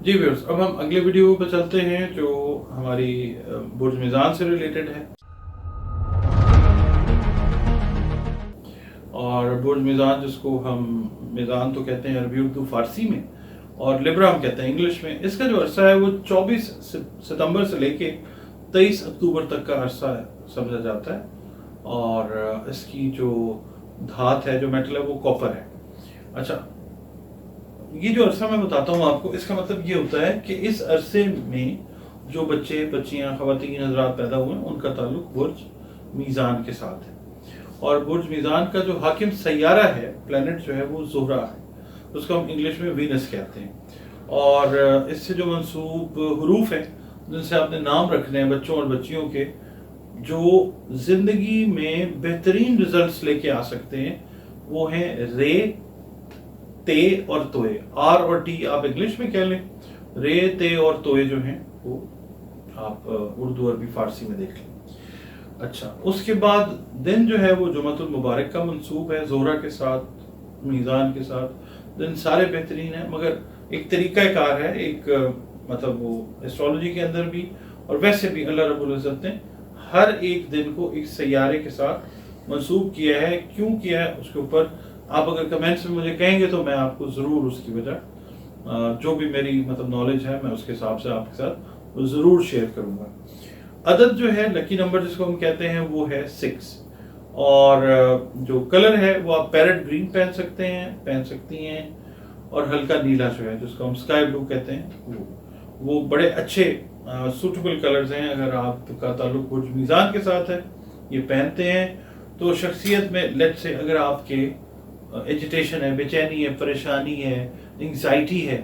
जी viewers, अब हम अगले वीडियो पर चलते हैं जो हमारी बुर्ज मीज़ान से रिलेटेड है। और बुर्ज मीज़ान जिसको हम मीज़ान तो कहते हैं अरबी उर्दू फारसी में, और लिब्रा हम कहते हैं इंग्लिश में। इसका जो अरसा है वो 24 सितंबर से लेके 23 अक्टूबर तक का अरसा समझा जाता है। और इसकी जो धात है, जो मेटल है, वो कॉपर है। अच्छा, ये जो अरसा मैं बताता हूँ आपको, इसका मतलब ये होता है कि इस अरसे में जो बच्चे बच्चियाँ ख़वातीन हज़रात पैदा हुए हैं उनका ताल्लुक बुर्ज मीज़ान के साथ है। और बुर्ज मीज़ान का जो हाकिम सैयारा है, प्लैनेट जो है, वो ज़ोहरा है। उसको हम इंग्लिश में वीनस कहते हैं। और इससे जो मंसूब हरूफ हैं जिनसे आपने नाम रखने हैं बच्चों और बच्चियों के, जो ज़िंदगी में बेहतरीन रिजल्ट्स लेके आ सकते हैं, वो हैं रे, ते और तोए। आर और टी आप इंग्लिश में कह लें, रे, ते और तोए जो हैं वो आप उर्दू अरबी फारसी में देख लें। अच्छा, उसके बाद दिन जो है वो जुमतुल मुबारक का मंसूब है, ज़ोहरा के साथ, मीज़ान के साथ। दिन सारे बेहतरीन हैं, मगर एक तरीका कार है, एक मतलब वो एस्ट्रोलॉजी के अंदर भी और वैसे भी अल्लाह रब्बुल इज़्ज़त ने हर एक दिन को एक सैयारे के साथ मंसूब किया है। क्यों किया है उसके ऊपर आप अगर कमेंट्स में मुझे कहेंगे तो मैं आपको ज़रूर उसकी वजह, जो भी मेरी मतलब नॉलेज है, मैं उसके हिसाब से आपके साथ वो ज़रूर शेयर करूँगा। अदद जो है, लकी नंबर जिसको हम कहते हैं, वो है 6। और जो कलर है वो आप पैरेट ग्रीन पहन सकती हैं। और हल्का नीला जो है, जिसको हम स्काई ब्लू कहते हैं, वो बड़े अच्छे सूटेबल कलर्स हैं। अगर आपका ताल्लुक बुर्ज मीज़ान के साथ है, ये पहनते हैं तो शख्सियत में लेट से अगर आपके एजिटेशन है, बेचैनी है, परेशानी है, एंग्जाइटी है,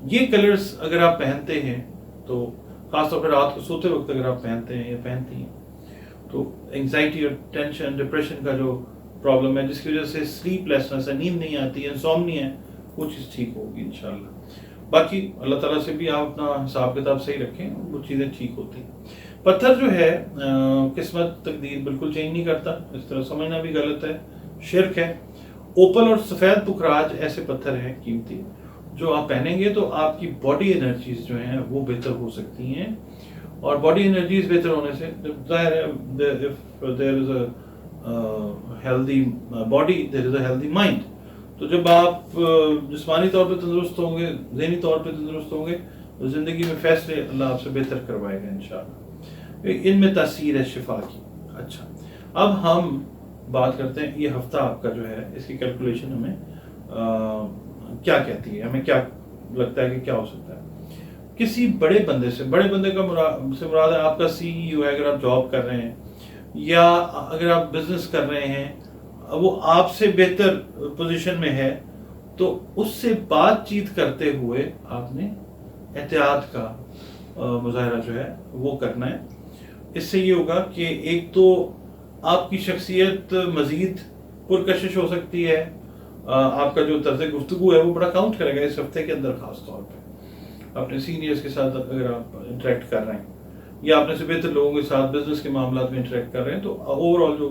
ये कलर्स अगर आप पहनते हैं, तो खासतौर पर रात को सोते वक्त अगर आप पहनते हैं या पहनती हैं, तो एंग्जाइटी और टेंशन, डिप्रेशन का जो प्रॉब्लम है, जिसकी वजह से स्लीपलेसनेस है, नींद नहीं आती है, इंसोम्निया है, वो चीज़ ठीक होगी इंशाल्लाह। बाकी अल्लाह ताला से भी आप अपना हिसाब किताब सही रखें, वो चीज़ें ठीक होती हैं। पत्थर जो है किस्मत तकदीर बिल्कुल चेंज नहीं करता, इस तरह समझना भी गलत है, शिर्क है। ओपल और सफ़ेद पुखराज ऐसे पत्थर हैं कीमती, जो आप पहनेंगे तो आपकी बॉडी एनर्जीज जो हैं वो बेहतर हो सकती हैं। और बॉडी एनर्जीज बेहतर होने से ज़ाहिर है, if there is a healthy body, there is a healthy mind. तो जब आप जिस्मानी तौर पे तंदुरुस्त होंगे, ज़हनी तौर पे तंदुरुस्त होंगे, तो ज़िंदगी में फैसले अल्लाह आपसे बेहतर करवाएगा इंशाअल्लाह। इनमें तासीर है शिफा की। अच्छा, अब हम बात करते हैं, ये हफ्ता आपका जो है, इसकी कैलकुलेशन हमें क्या कहती है, हमें क्या लगता है कि क्या हो सकता है। किसी बड़े बंदे से, बड़े बंदे का मुराद है आपका सीईओ है, अगर आप जॉब कर रहे हैं या अगर आप बिजनेस कर रहे हैं, वो आपसे बेहतर पोजीशन में है, तो उससे बातचीत करते हुए आपने एहतियात का मुजाहरा जो है वो करना है। इससे ये होगा कि एक तो आपकी शख्सियत मज़ीद पुरकशिश हो सकती है, आपका जो तर्ज गुफ्तगू है वो बड़ा काउंट करेगा इस हफ्ते के अंदर। ख़ास तौर पे अपने सीनियर्स के साथ अगर आप इंटरेक्ट कर रहे हैं या अपने से बेहतर लोगों के साथ बिजनेस के मामला में इंटरेक्ट कर रहे हैं, तो ओवरऑल जो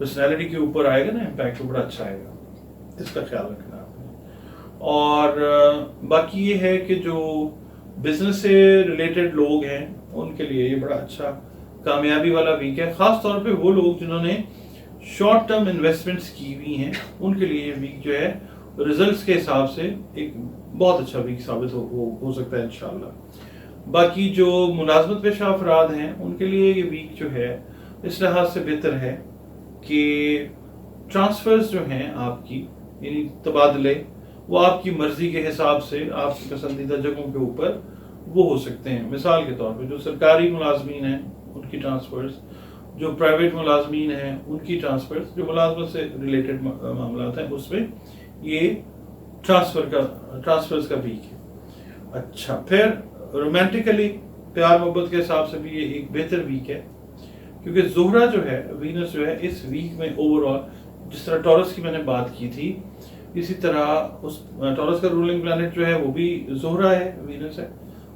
पर्सनैलिटी के ऊपर आएगा ना इम्पैक्ट, वो बड़ा अच्छा आएगा। इसका ख्याल रखना आपने। और बाकी ये है कि जो बिजनेस से रिलेटेड लोग हैं उनके लिए ये बड़ा अच्छा कामयाबी वाला वीक है। ख़ास तौर पे वो लोग जिन्होंने शॉर्ट टर्म इन्वेस्टमेंट्स की हुई हैं, उनके लिए ये वीक जो है रिजल्ट्स के हिसाब से एक बहुत अच्छा वीक साबित हो सकता है इंशाल्लाह। बाकी जो मुलाजमत पेशा अफराद हैं उनके लिए ये वीक जो है इस लिहाज से बेहतर है कि ट्रांसफर्स जो हैं आपकी, यानी तबादले, वो आपकी मर्जी के हिसाब से आपकी पसंदीदा जगहों के ऊपर वो हो सकते हैं। मिसाल के तौर पे जो सरकारी मुलाजमीन हैं उनकी ट्रांसफर्स, जो प्राइवेट मुलाजमीन हैं उनकी ट्रांसफर्स, जो मुलाजमत से रिलेटेड मामला हैं उसमें ये ट्रांसफर्स का वीक है। अच्छा, फिर रोमांटिकली प्यार मोहब्बत के हिसाब से भी ये एक बेहतर वीक है, क्योंकि ज़ोहरा जो है, वीनस जो है, इस वीक में ओवरऑल जिस तरह टॉरस की मैंने बात की थी, इसी तरह उस टॉरस का रूलिंग प्लैनेट जो है वो भी ज़ोहरा है, वीनस है,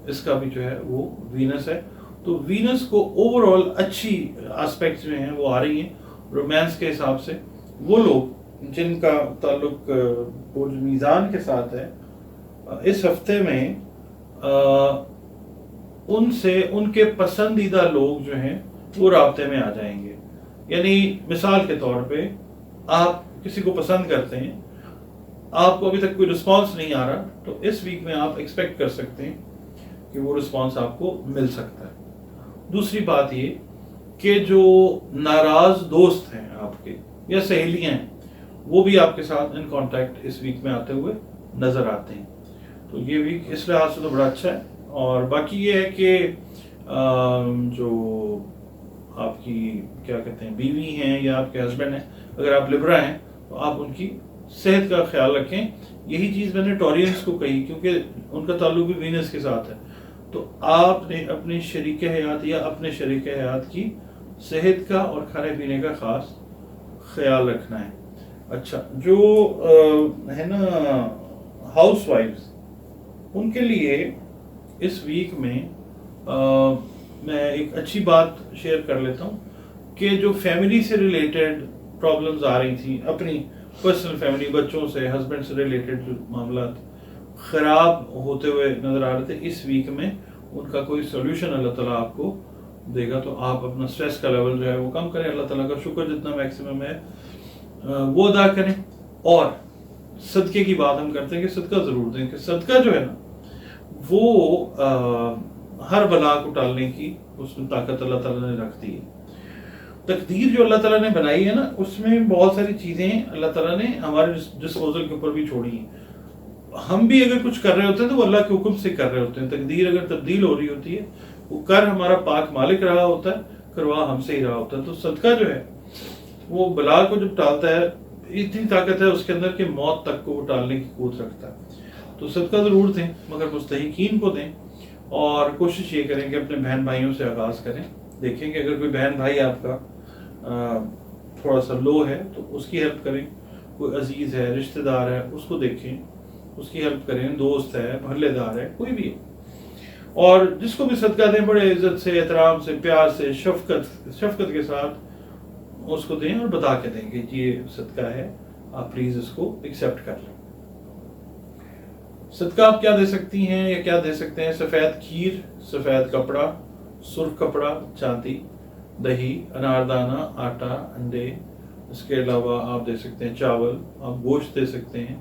इसका भी जो है वो वीनस है। तो वीनस को ओवरऑल अच्छी एस्पेक्ट्स जो हैं वो आ रही हैं रोमांस के हिसाब से। वो लोग जिनका ताल्लुक बुर्ज मीज़ान के साथ है, इस हफ्ते में उनसे उनके पसंदीदा लोग जो हैं वो राब्ते में आ जाएंगे। यानी मिसाल के तौर पे आप किसी को पसंद करते हैं, आपको अभी तक कोई रिस्पांस नहीं आ रहा, तो इस वीक में आप एक्सपेक्ट कर सकते हैं कि वो रिस्पांस आपको मिल सकता है। दूसरी बात ये कि जो नाराज दोस्त हैं आपके या सहेलियां हैं, वो भी आपके साथ इन कांटेक्ट इस वीक में आते हुए नजर आते हैं। तो ये वीक इस लिहाज से तो बड़ा अच्छा है। और बाकी ये है कि जो आपकी क्या कहते हैं बीवी हैं या आपके हस्बैंड हैं, अगर आप लिब्रा हैं तो आप उनकी सेहत का ख्याल रखें। यही चीज़ मैंने टॉरियंस को कही क्योंकि उनका ताल्लुक भी वीनस के साथ है। तो आपने अपने शरीक हयात या अपने शरीक हयात की सेहत का और खाने पीने का ख़ास ख्याल रखना है। अच्छा, जो है ना हाउस वाइफ्स, उनके लिए इस वीक में मैं एक अच्छी बात शेयर कर लेता हूँ कि जो फैमिली से रिलेटेड प्रॉब्लम्स आ रही थी, अपनी पर्सनल फैमिली, बच्चों से, हस्बैंड से रिलेटेड जो मामला ख़राब होते हुए नज़र आ रहे थे, इस वीक में उनका कोई सोल्यूशन अल्लाह ताला आपको देगा। तो आप अपना स्ट्रेस का लेवल जो है वो कम करें, अल्लाह ताला का शुक्र जितना मैक्सिमम है वो अदा करें। और सदक़े की बात हम करते हैं कि सदका ज़रूर दें, कि सदका जो है ना वो हर बला को टालने की उसमें ताकत अल्लाह ताला ने रख दी है। तकदीर जो अल्लाह ताला ने बनाई है ना, उसमें बहुत सारी चीज़ें अल्लाह ताला ने हमारे डिस्पोजल के ऊपर भी छोड़ी हैं। हम भी अगर कुछ कर रहे होते हैं तो वो अल्लाह के हुक्म से कर रहे होते हैं। तकदीर अगर तब्दील हो रही होती है, वो कर हमारा पाक मालिक रहा होता है, करवा हमसे ही रहा होता है। तो सदका जो है वो बला को जब टालता है, इतनी ताकत है उसके अंदर कि मौत तक को वो टालने की क़ुव्वत रखता है। तो सदका ज़रूर दें, मगर मुस्तहिकीन को दें। और कोशिश ये करें कि अपने बहन भाइयों से आगाज़ करें। देखें कि अगर कोई बहन भाई आपका थोड़ा सा लो है तो उसकी हेल्प करें। कोई अजीज़ है, रिश्तेदार है, उसको देखें, उसकी हेल्प करें। दोस्त है, महल्लेदार है, कोई भी है। और जिसको भी सदका दें, बड़े इज्जत से, एहतराम से, प्यार से, शफकत के साथ उसको दें और बता के दें कि ये सदका है, आप प्लीज़ इसको एक्सेप्ट कर लें। सदका आप क्या दे सकती हैं या क्या दे सकते हैं? सफ़ेद खीर, सफ़ेद कपड़ा, सुर्ख कपड़ा, चांदी, दही, अनारदाना, आटा, अंडे। इसके अलावा आप दे सकते हैं चावल, आप गोश्त दे सकते हैं,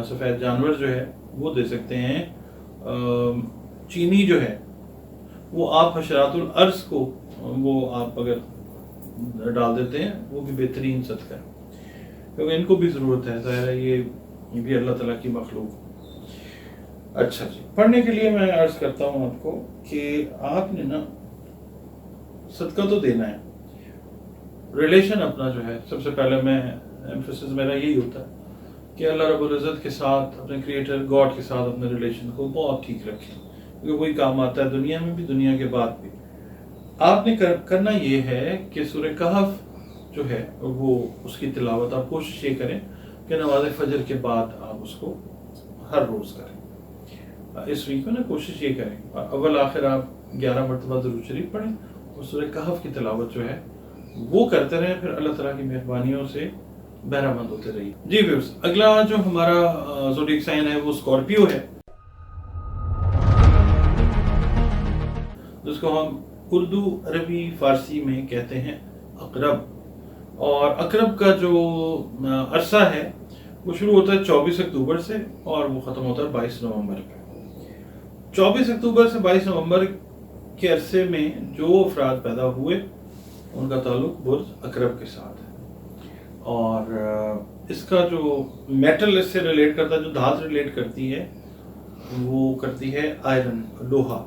सफ़ेद जानवर जो है वो दे सकते हैं। चीनी जो है वो आप हशरातुल अर्ज़ को वो आप अगर डाल देते हैं, वो भी बेहतरीन सदका है, क्योंकि इनको भी ज़रूरत है। ज़ाहिर है ये भी अल्लाह ताला की मखलूक। अच्छा जी, पढ़ने के लिए मैं अर्ज करता हूँ आपको कि आपने ना सदका तो देना है। रिलेशन अपना जो है, सबसे पहले मैं एम्फेसिस मेरा यही होता है कि अल्लाह रब्बुल इज़्ज़त के साथ, अपने क्रिएटर गॉड के साथ अपने रिलेशन को बहुत ठीक रखें, क्योंकि वही काम आता है दुनिया में भी, दुनिया के बाद भी। आपने करना ये है कि सूरह कहफ जो है वो उसकी तिलावत आप कोशिश ये करें कि नमाज फजर के बाद आप उसको हर रोज़ करें। इस वीक में ना कोशिश ये करें, अव्वल आखिर आप 11 मरतबा दुरूद शरीफ पढ़ें और सूरह कहफ की तिलावत जो है वो करते रहें। फिर अल्लाह ताला की मेहरबानियों से बहरामंद होते रहिए। जी व्यूअर्स, अगला जो हमारा ज़ोडिएक साइन है वो स्कॉर्पियो है, जिसको हम उर्दू, अरबी, फारसी में कहते हैं अकरब। और अकरब का जो अरसा है वो शुरू होता है 24 अक्टूबर से और वो ख़त्म होता है 22 नवंबर पे। 24 अक्टूबर से 22 नवंबर के अरसे में जो अफराद पैदा हुए उनका ताल्लुक बुर्ज अकरब के साथ है। और इसका जो मेटल इससे रिलेट करता है, जो धात रिलेट करती है, वो करती है आयरन, लोहा।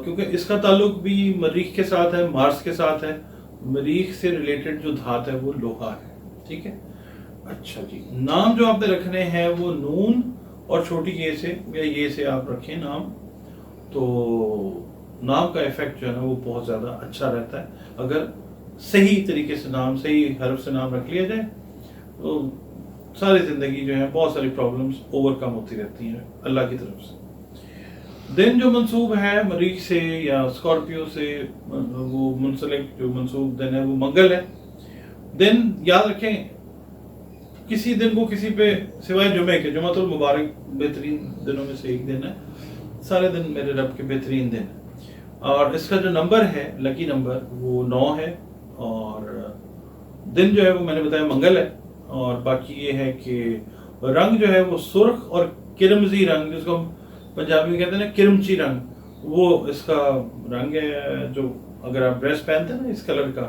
क्योंकि इसका ताल्लुक भी मरीख के साथ है, मार्स के साथ है। मरीख से रिलेटेड जो धात है वो लोहा है। ठीक है। अच्छा जी, नाम जो आपने रखने हैं वो नून और छोटी ये से या ये से आप रखें नाम, तो नाम का इफेक्ट जो है ना वो बहुत ज़्यादा अच्छा रहता है। अगर सही तरीके से नाम, सही हर्फ से नाम रख लिया जाए तो सारी ज़िंदगी जो है बहुत सारी प्रॉब्लम्स ओवरकम होती रहती हैं अल्लाह की तरफ से। दिन जो मंसूब है मरीख से या स्कॉर्पियो से, वो मुंसलिक जो मंसूब दिन है वो मंगल है। दिन याद रखें, किसी दिन को किसी पे सिवाय जुमे के, जुमातुल मुबारक बेहतरीन दिनों में से एक दिन है, सारे दिन मेरे रब के बेहतरीन दिन हैं। और इसका जो नंबर है, लकी नंबर, वो 9 है। और दिन जो है वो मैंने बताया मंगल है। और बाकी ये है कि रंग जो है वो सुर्ख और किरमजी रंग, जिसको हम पंजाबी में कहते हैं ना किरमची रंग, वो इसका रंग है। जो अगर आप ड्रेस पहनते हैं ना इस कलर का,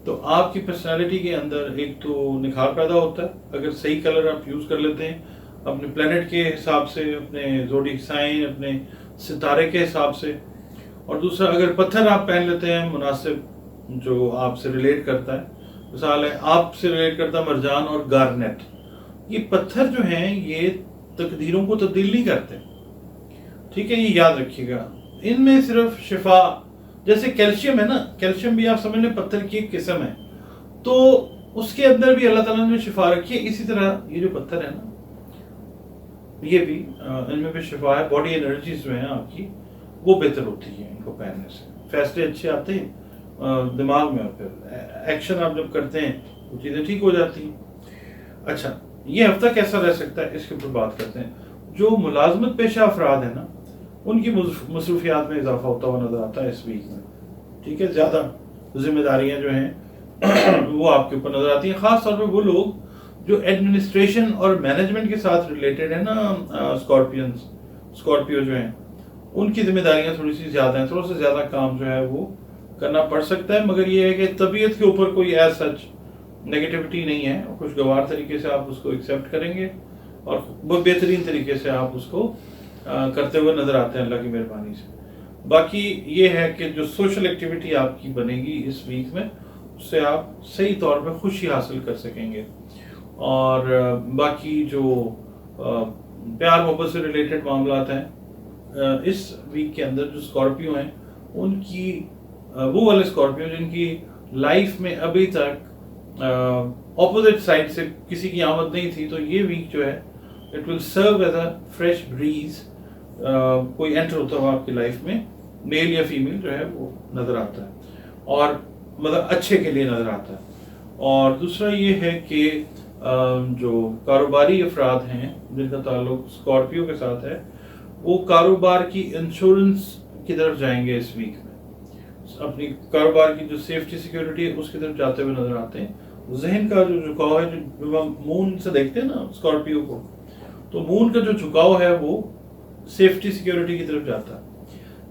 तो आपकी पर्सनालिटी के अंदर एक तो निखार पैदा होता है अगर सही कलर आप यूज़ कर लेते हैं अपने प्लेनेट के हिसाब से, अपने ज़ोडिक साइन, अपने सितारे के हिसाब से। और दूसरा, अगर पत्थर आप पहन लेते हैं मुनासिब जो आपसे रिलेट करता है, मिसाल है आपसे रिलेट करता है मरजान और गार्नेट, ये पत्थर जो हैं ये तकदीरों को तब्दील नहीं करते, ठीक है, ये याद रखिएगा। इनमें सिर्फ शिफा, जैसे कैल्शियम है ना, कैल्शियम भी आप समझ लें पत्थर की एक किस्म है, तो उसके अंदर भी अल्लाह ताला ने शिफा रखी है। इसी तरह ये जो पत्थर है ना, ये भी इनमें भी शिफा है। बॉडी एनर्जीज जो है आपकी वो बेहतर होती है इनको पहनने से, फैसले अच्छे आते हैं दिमाग में, और फिर एक्शन आप जब करते हैं वो चीज़ें ठीक हो जाती हैं। अच्छा, ये हफ्ता कैसा रह सकता है इसके ऊपर बात करते हैं। जो मुलाजमत पेशा अफराद है ना, उनकी मसरूफियात में इजाफा होता हुआ नजर आता है इस वीक में, ठीक है। ज़्यादा जिम्मेदारियां जो हैं वो आपके ऊपर नजर आती हैं, खास तौर पे वो लोग जो एडमिनिस्ट्रेशन और मैनेजमेंट के साथ रिलेटेड है ना, स्कॉर्पियो जो हैं, उनकी जिम्मेदारियां थोड़ी सी ज़्यादा हैं, थोड़ा सा ज़्यादा काम जो है वो करना पड़ सकता है। मगर ये है कि तबीयत के ऊपर कोई एज सच नेगेटिविटी नहीं है, खुशगवार तरीके से आप उसको एक्सेप्ट करेंगे और बहुत बेहतरीन तरीके से आप उसको करते हुए नजर आते हैं अल्लाह की मेहरबानी से। बाकी ये है कि जो सोशल एक्टिविटी आपकी बनेगी इस वीक में, उससे आप सही तौर पे खुशी हासिल कर सकेंगे। और बाकी जो प्यार मोहब्बत से रिलेटेड मामलात हैं इस वीक के अंदर, जो स्कॉर्पियो हैं उनकी वो वाले स्कॉर्पियो जिनकी लाइफ में अभी तक ऑपोजिट साइड से किसी की आमद नहीं थी, तो ये वीक जो है it will serve as a fresh breeze. कोई एंटर होता हुआ आपकी लाइफ में, मेल या फीमेल जो है वो नजर आता है, और मतलब अच्छे के लिए नजर आता है। और दूसरा ये है कि जो कारोबारी अफराद हैं जिनका ताल्लुक स्कॉर्पियो के साथ है, वो कारोबार की इंश्योरेंस की तरफ जाएंगे इस वीक में। अपनी कारोबार की जो सेफ्टी सिक्योरिटी है उसकी तरफ जाते हुए नजर आते हैं। जहन का जो झुकाव है, जो हम मून से देखते हैं ना स्कॉर्पियो को, तो मून का जो झुकाव है वो सेफ्टी सिक्योरिटी की तरफ जाता है।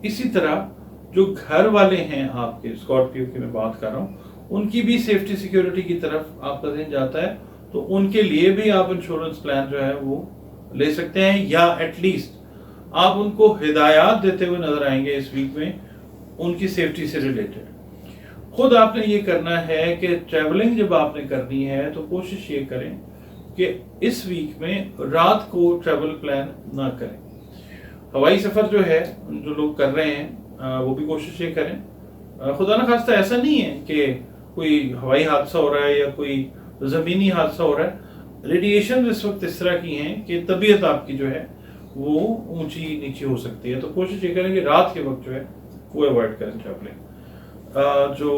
इसी तरह जो घर वाले हैं आपके, स्कॉर्पियो की मैं बात कर रहा हूँ, उनकी भी सेफ्टी सिक्योरिटी की तरफ आपका ध्यान जाता है, तो उनके लिए भी आप इंश्योरेंस प्लान जो है वो ले सकते हैं, या एटलीस्ट आप उनको हिदायत देते हुए नजर आएंगे इस वीक में उनकी सेफ्टी से रिलेटेड। खुद आपने ये करना है कि ट्रैवलिंग जब आपने करनी है तो कोशिश ये करें कि इस वीक में रात को ट्रैवल प्लान ना करें। हवाई सफर जो है जो लोग कर रहे हैं वो भी कोशिश ये करें। खुदा ना खास्ता ऐसा नहीं है कि कोई हवाई हादसा हो रहा है या कोई ज़मीनी हादसा हो रहा है। रेडिएशन इस वक्त इस तरह की हैं कि तबीयत आपकी जो है वो ऊंची नीची हो सकती है, तो कोशिश ये करें कि रात के वक्त जो है वो अवॉइड करें ट्रैवलिंग। जो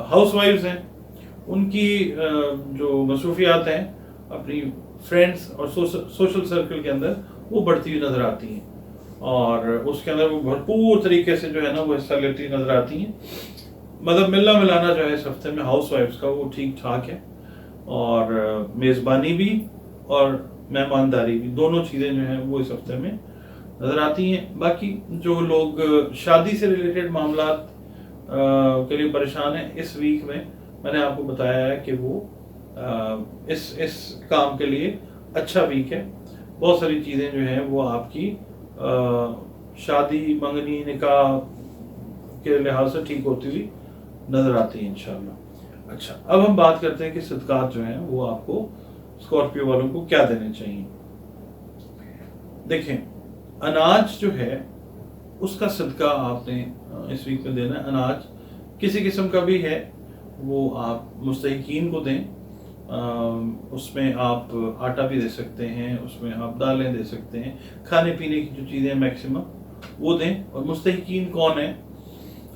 हाउस वाइफ्स हैं उनकी जो मसरूफियात हैं अपनी फ्रेंड्स और सोशल सर्कल के अंदर वो बढ़ती हुई नज़र आती हैं, और उसके अंदर वो भरपूर तरीके से जो है ना वो हिस्सा लेती नज़र आती हैं। मतलब मिलना मिलाना जो है इस हफ्ते में हाउस वाइफ्स का वो ठीक ठाक है, और मेज़बानी भी और मेहमानदारी भी, दोनों चीज़ें जो हैं वो इस हफ्ते में नज़र आती हैं। बाकी जो लोग शादी से रिलेटेड मामलात के लिए परेशान हैं इस वीक में, मैंने आपको बताया है कि वो इस काम के लिए अच्छा वीक है। बहुत सारी चीज़ें जो हैं वो आपकी शादी, मंगनी, निकाह के लिहाज से ठीक होती हुई नज़र आती है इंशाल्लाह। अच्छा, अब हम बात करते हैं कि सदकात जो हैं वो आपको स्कॉर्पियो वालों को क्या देने चाहिए। देखें, अनाज जो है उसका सदका आपने इस वीक में देना है। अनाज किसी किस्म का भी है वो आप मुस्तहिकीन को दें। उसमें आप आटा भी दे सकते हैं, उसमें आप दालें दे सकते हैं, खाने पीने की जो चीज़ें मैक्सिमम वो दें। और मुस्तहिकीन कौन है?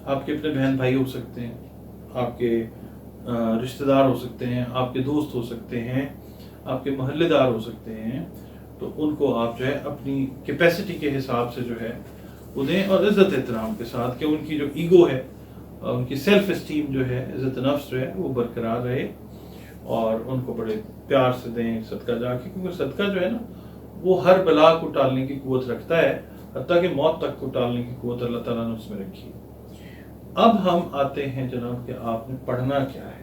आपके अपने बहन भाई हो सकते हैं, आपके रिश्तेदार हो सकते हैं, आपके दोस्त हो सकते हैं, आपके मोहल्लेदार हो सकते हैं। تو ان کو آپ جو ہے اپنی کیپیسٹی کے حساب سے جو ہے وہ دیں، اور عزت احترام کے ساتھ، کہ ان کی جو ایگو ہے، ان کی سیلف اسٹیم جو ہے، عزت نفس جو ہے وہ برقرار رہے، اور ان کو بڑے پیار سے دیں صدقہ جا کے، کیونکہ صدقہ جو ہے نا وہ ہر بلا کو ٹالنے کی قوت رکھتا ہے، حتیٰ کہ موت تک کو ٹالنے کی قوت اللہ تعالیٰ نے اس میں رکھی ہے۔ اب ہم آتے ہیں جناب کہ آپ نے پڑھنا کیا ہے۔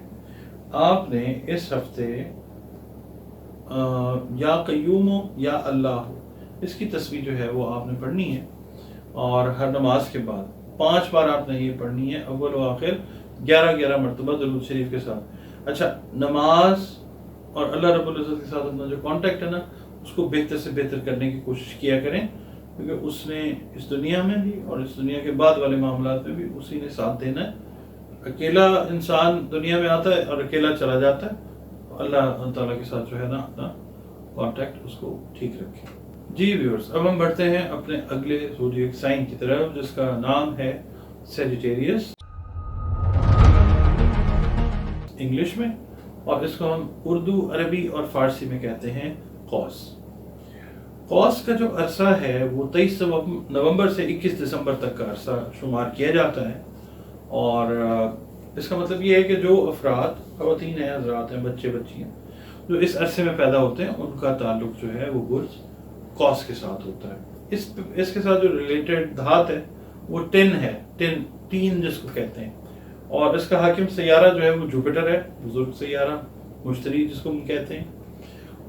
آپ نے اس ہفتے یا قیوم یا اللہ ہو، اس کی تسبیح جو ہے وہ آپ نے پڑھنی ہے، اور ہر نماز کے بعد 5 بار آپ نے یہ پڑھنی ہے، اول و آخر 11 مرتبہ درود شریف کے ساتھ۔ اچھا، نماز اور اللہ رب العزت کے ساتھ اپنا جو کانٹیکٹ ہے نا، اس کو بہتر سے بہتر کرنے کی کوشش کیا کریں، کیونکہ اس نے اس دنیا میں بھی اور اس دنیا کے بعد والے معاملات میں بھی اسی نے ساتھ دینا ہے۔ اکیلا انسان دنیا میں آتا ہے اور اکیلا چلا جاتا ہے، اللہ تعالیٰ کے ساتھ جو ہے نا اپنا کانٹیکٹ اس کو ٹھیک رکھیں۔ جی ویورز، اب ہم بڑھتے ہیں اپنے اگلے زوڈیک سائن کی طرف، جس کا نام ہے سیجیٹیریس انگلش میں، اور اس کو ہم اردو، عربی اور فارسی میں کہتے ہیں قوس۔ قوس کا جو عرصہ ہے وہ 23 نومبر سے 21 دسمبر تک کا عرصہ شمار کیا جاتا ہے، اور اس کا مطلب یہ ہے کہ جو افراد، خواتین ہیں، حضرات ہیں، بچے بچیاں جو اس عرصے میں پیدا ہوتے ہیں، ان کا تعلق جو ہے وہ برج قوس کے ساتھ ہوتا ہے۔ اس کے ساتھ جو ریلیٹڈ دھات ہے وہ ٹن ہے، تین جس کو کہتے ہیں، اور اس کا حاکم سیارہ جو ہے وہ جوپیٹر ہے، بزرگ سیارہ، مشتری جس کو ہم کہتے ہیں۔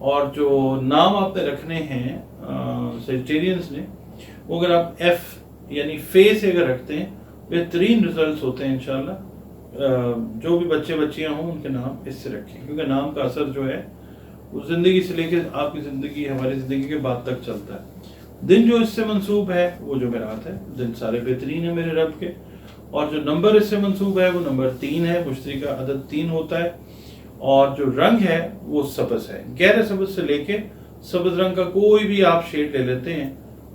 اور جو نام آپ نے رکھنے ہیں سیجیٹیرینز نے، وہ اگر آپ ایف یعنی فے سے اگر رکھتے ہیں، بہترین ریزلٹس ہوتے ہیں انشاءاللہ۔ جو بھی بچے بچیاں ہوں ان کے نام اس سے رکھیں، کیونکہ نام کا اثر جو ہے وہ زندگی سے لے کے آپ کی زندگی، ہماری زندگی کے بعد تک چلتا ہے۔ دن جو اس سے منسوب ہے وہ جمعرات ہے، دن سارے بہترین ہیں میرے رب کے، اور جو نمبر اس سے منسوب ہے وہ نمبر 3 ہے، مشتری کا عدد 3 ہوتا ہے، اور جو رنگ ہے وہ سبز ہے۔ گہرے سبز سے لے کے سبز رنگ کا کوئی بھی آپ شیڈ لے لیتے ہیں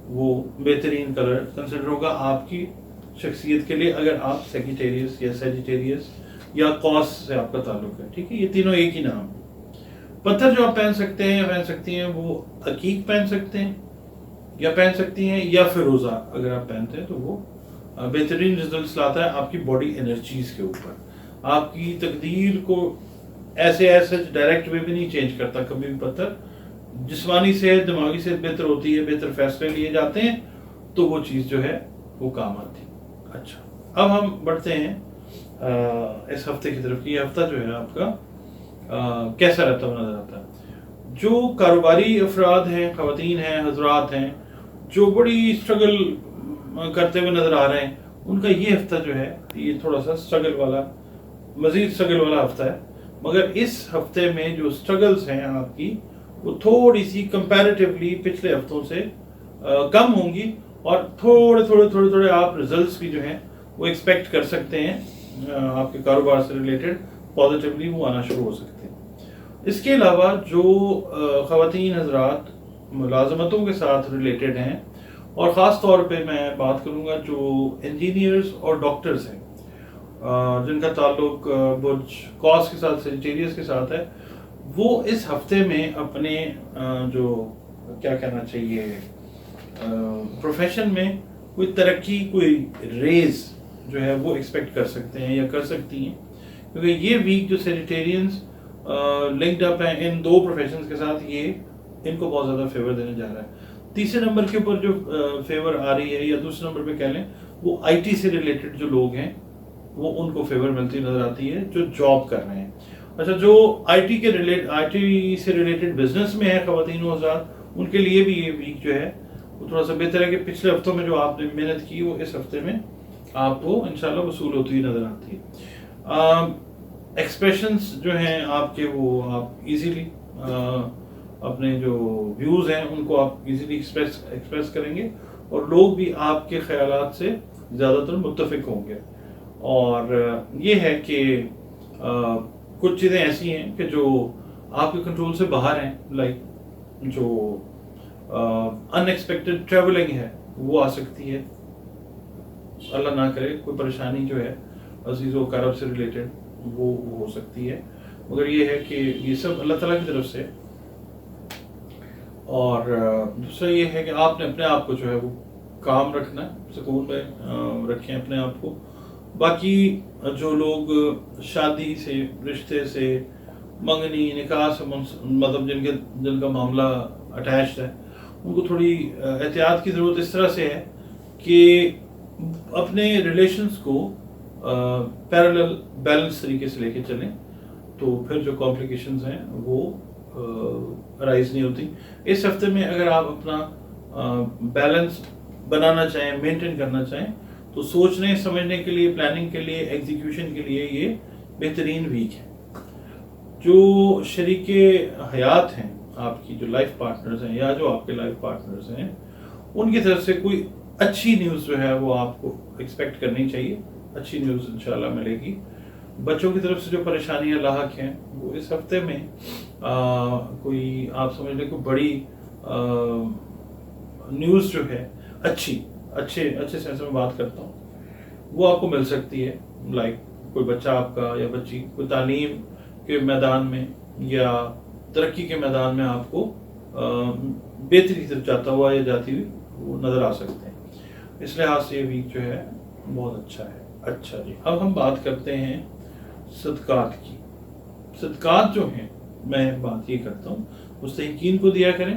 وہ بہترین کلر کنسیڈر ہوگا آپ کی شخصیت کے لیے، اگر آپ سیگیٹیریس یا سیجیٹیریس یا قوس سے آپ کا تعلق ہے، ٹھیک ہے۔ یہ تینوں ایک ہی نام ہے۔ پتھر جو آپ پہن سکتے ہیں یا پہن سکتی ہیں وہ عقیق پہن سکتے ہیں یا پہن سکتی ہیں، یا فیروزہ اگر آپ پہنتے ہیں تو وہ بہترین ریزلٹس لاتا ہے آپ کی باڈی انرجیز کے اوپر، آپ کی تقدیر کو ایسے ڈائریکٹ وے بھی نہیں چینج کرتا کبھی بھی پتھر۔ جسمانی صحت، دماغی صحت بہتر ہوتی ہے، بہتر فیصلے لیے جاتے ہیں تو وہ چیز جو ہے وہ کام آتی ہے۔ اچھا، اب ہم بڑھتے ہیں اس ہفتے کی طرف۔ یہ ہفتہ جو ہے آپ کا کیسا رہتا ہوا نظر آتا ہے؟ جو کاروباری افراد ہیں، خواتین ہیں، حضرات ہیں، جو بڑی اسٹرگل کرتے ہوئے نظر آ رہے ہیں، ان کا یہ ہفتہ جو ہے یہ تھوڑا سا اسٹرگل والا، مزید اسٹرگل والا ہفتہ ہے۔ مگر اس ہفتے میں جو اسٹرگلز ہیں آپ کی وہ تھوڑی سی کمپیریٹیولی پچھلے ہفتوں سے کم ہوں گی، اور تھوڑے آپ ریزلٹس بھی جو ہیں وہ ایکسپیکٹ کر سکتے ہیں، آپ کے کاروبار سے ریلیٹڈ پازیٹیولی وہ آنا شروع ہو سکتے ہیں۔ اس کے علاوہ جو خواتین حضرات ملازمتوں کے ساتھ ریلیٹڈ ہیں، اور خاص طور پہ میں بات کروں گا جو انجینئرز اور ڈاکٹرز ہیں جن کا تعلق برج قوس کے ساتھ، سیجیٹیریس کے ساتھ ہے، وہ اس ہفتے میں اپنے جو کیا کہنا چاہیے پروفیشن میں کوئی ترقی، کوئی ریز جو ہے وہ ایکسپیکٹ کر سکتے ہیں یا کر سکتی ہیں، کیونکہ یہ ویک جو سیجیٹیرینز لنکڈ اپ ہیں ان دو پروفیشنز کے ساتھ، یہ ان کو بہت زیادہ فیور دینے جا رہا ہے۔ تیسرے نمبر کے اوپر جو فیور آ رہی ہے، یا دوسرے نمبر پہ کہہ لیں، وہ آئی ٹی سے ریلیٹڈ جو لوگ ہیں وہ ان کو فیور ملتی نظر آتی ہے جو جاب کر رہے ہیں۔ اچھا، جو آئی ٹی سے ریلیٹڈ بزنس میں ہے خواتین و حضرات، ان کے لیے بھی یہ ویک جو ہے وہ تھوڑا سا بہتر ہے، کہ پچھلے ہفتوں میں جو آپ نے محنت کی وہ اس ہفتے میں آپ کو انشاءاللہ وصول ہوتی ہوئی نظر آتی ہے۔ ایکسپریشنز جو ہیں آپ کے، وہ آپ ایزیلی اپنے جو ویوز ہیں ان کو آپ ایزیلی ایکسپریس کریں گے، اور لوگ بھی آپ کے خیالات سے زیادہ تر متفق ہوں گے۔ اور یہ ہے کہ کچھ چیزیں ایسی ہیں کہ جو آپ کے کنٹرول سے باہر ہیں، لائک جو ان ایکسپیکٹڈ ٹریولنگ ہے وہ آ سکتی ہے، اللہ نہ کرے کوئی پریشانی جو ہے عزیز و اقارب سے ریلیٹڈ وہ ہو سکتی ہے، مگر یہ ہے کہ یہ سب اللہ تعالیٰ کی طرف سے اور دوسرا یہ ہے کہ آپ نے اپنے آپ کو جو ہے وہ کام رکھنا ہے، سکون میں رکھیں اپنے آپ کو. باقی جو لوگ شادی سے، رشتے سے، منگنی نکاح سے مطلب جن کا معاملہ اٹیچڈ ہے، ان کو تھوڑی احتیاط کی ضرورت اس طرح سے ہے کہ اپنے ریلیشنز کو پیرالل بیلنس طریقے سے لے کے چلیں، تو پھر جو کمپلیکیشنز ہیں وہ رائز نہیں ہوتی. اس ہفتے میں اگر آپ اپنا بیلنس بنانا چاہیں، مینٹین کرنا چاہیں، تو سوچنے سمجھنے کے لیے، پلاننگ کے لیے، ایگزیکیوشن کے لیے یہ بہترین ویک ہے. جو شریک حیات ہیں آپ کی، جو لائف پارٹنرز ہیں یا جو آپ کے لائف پارٹنرز ہیں، ان کی طرف سے کوئی اچھی نیوز جو ہے وہ آپ کو ایکسپیکٹ کرنی چاہیے. اچھی نیوز انشاءاللہ ملے گی. بچوں کی طرف سے جو پریشانیاں لاحق ہیں وہ اس ہفتے میں کوئی آپ سمجھ لیں کوئی بڑی نیوز جو ہے اچھے سینس میں بات کرتا ہوں، وہ آپ کو مل سکتی ہے. لائک کوئی بچہ آپ کا یا بچی کوئی تعلیم کے میدان میں یا ترقی کے میدان میں آپ کو بہتری کی طرف جاتا ہوا یا جاتی ہوئی وہ نظر آ سکتے ہیں. اس لحاظ سے یہ ویک جو ہے بہت اچھا ہے. اچھا جی، اب ہم بات کرتے ہیں صدقات کی. صدقات جو ہیں، میں بات یہ کرتا ہوں مستحقین کو دیا کریں.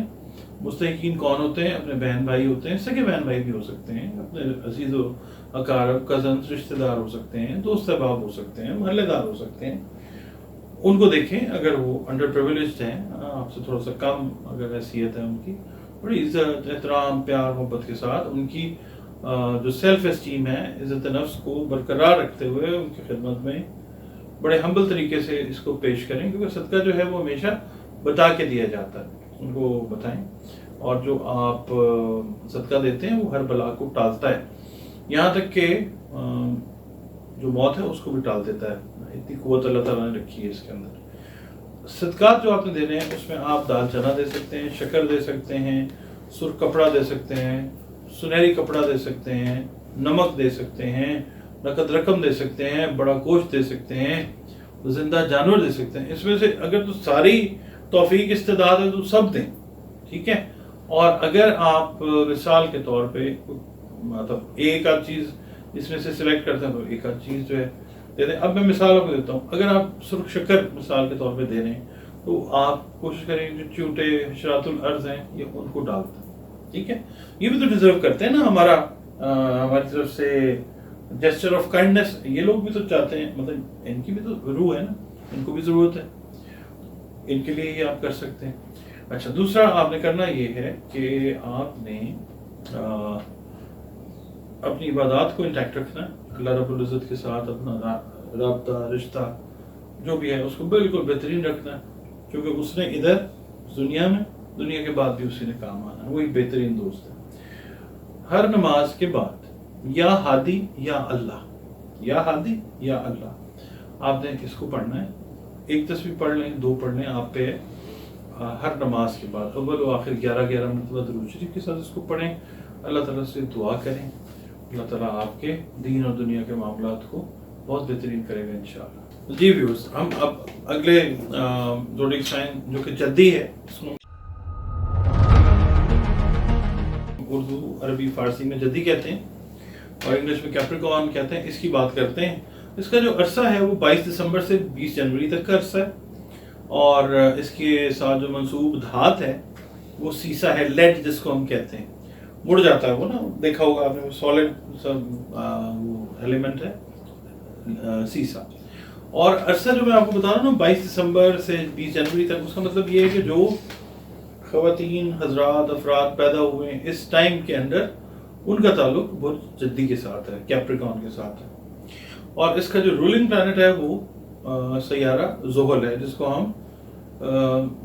مستحقین کون ہوتے ہیں؟ اپنے بہن بھائی ہوتے ہیں، سگے بہن بھائی بھی ہو سکتے ہیں، اپنے عزیز و اقارب، کزنز، رشتہ دار ہو سکتے ہیں، دوست احباب ہو سکتے ہیں، محلے دار ہو سکتے ہیں. ان کو دیکھیں اگر وہ انڈر پریویلیجڈ ہیں، آپ سے تھوڑا سا کم اگر حیثیت ہے ان کی، بڑی عزت، احترام، پیار، محبت کے ساتھ ان کی جو سیلف اسٹیم ہے، عزت نفس کو برقرار رکھتے ہوئے ان کی خدمت میں بڑے ہمبل طریقے سے اس کو پیش کریں، کیونکہ صدقہ جو ہے وہ ہمیشہ بتا کے دیا جاتا ہے. ان کو بتائیں، اور جو آپ صدقہ دیتے ہیں وہ ہر بلا کو ٹالتا ہے، یہاں تک کہ جو موت ہے اس کو بھی ٹال دیتا ہے. اتنی قوت اللہ تعالیٰ نے رکھی ہے اس کے اندر. صدقات جو آپ نے دینے ہیں اس میں آپ دال چنا دے سکتے ہیں، شکر دے سکتے ہیں، سرخ کپڑا دے سکتے ہیں، سنہری کپڑا دے سکتے ہیں، نمک دے سکتے ہیں، نقد رقم دے سکتے ہیں، بڑا گوشت دے سکتے ہیں، زندہ جانور دے سکتے ہیں. اس میں سے اگر تو ساری توفیق استعداد ہے تو سب دیں، ٹھیک ہے. اور اگر آپ مثال کے طور پہ مطلب ایک آدھ چیز اس میں سے سلیکٹ کرتے ہیں تو ایک آدھ چیز جو ہے دے دیں. اب میں مثالوں کو دیتا ہوں. اگر آپ سرخ شکر مثال کے طور پہ دے رہے ہیں تو آپ کوشش کریں جو چونٹے حشرات الارض ہیں یہ ان کو ڈال دیں، ٹھیک ہے. یہ بھی تو ڈیزرو کرتے ہیں نا ہماری طرف سے جیسچر آف کائنڈنس. یہ لوگ بھی تو چاہتے ہیں، مطلب ان کی بھی تو روح ہے نا، ان کو بھی ضرورت ہے، ان کے لیے یہ آپ کر سکتے ہیں. اچھا، دوسرا آپ نے کرنا یہ ہے کہ آپ نے اپنی عبادات کو انٹیکٹ رکھنا ہے. اللہ رب العزت کے ساتھ اپنا رابطہ، رشتہ جو بھی ہے اس کو بالکل بہترین رکھنا ہے، کیونکہ اس نے ادھر دنیا کے بعد بھی اسی نے کام آنا ہے. وہی بہترین دوست ہے. ہر نماز کے بعد یا ہادی یا اللہ، یا ہادی یا اللہ، آپ نے اس کو پڑھنا ہے. ایک تسبیح پڑھ لیں، 2 پڑھ لیں، آپ پہ ہر نماز کے بعد اول و آخر 11 مرتبہ درود شریف کے ساتھ اس کو پڑھیں. اللہ تعالیٰ سے دعا کریں، اللہ تعالیٰ آپ کے دین اور دنیا کے معاملات کو بہت بہترین کرے گا انشاءاللہ. جی ویورز، ہم اب اگلے زوڈیک سائن جو کہ جدی ہے، اس کو اردو، عربی، فارسی میں جدی کہتے ہیں اور انگلش میں کیپریکارن کہتے ہیں، اس کی بات کرتے ہیں. اس کا جو عرصہ ہے وہ 22 دسمبر سے 20 جنوری تک کا عرصہ ہے، اور اس کے ساتھ جو منصوب دھات ہے وہ سیسا ہے، لیڈ جس کو ہم کہتے ہیں. مڑ جاتا ہے وہ نا، دیکھا ہوگا آپ نے، سالڈ سب وہ ایلیمنٹ ہے سیسا. اور عرصہ جو میں آپ کو بتا رہا ہوں نا 22 دسمبر سے 20 جنوری تک، اس کا مطلب یہ ہے کہ جو خواتین، حضرات، افراد پیدا ہوئے ہیں اس ٹائم کے اندر، ان کا تعلق برج جدی کے ساتھ ہے، کیپریکارن کے ساتھ ہے. اور اس کا جو رولنگ پلانٹ ہے وہ سیارہ زحل ہے، جس کو ہم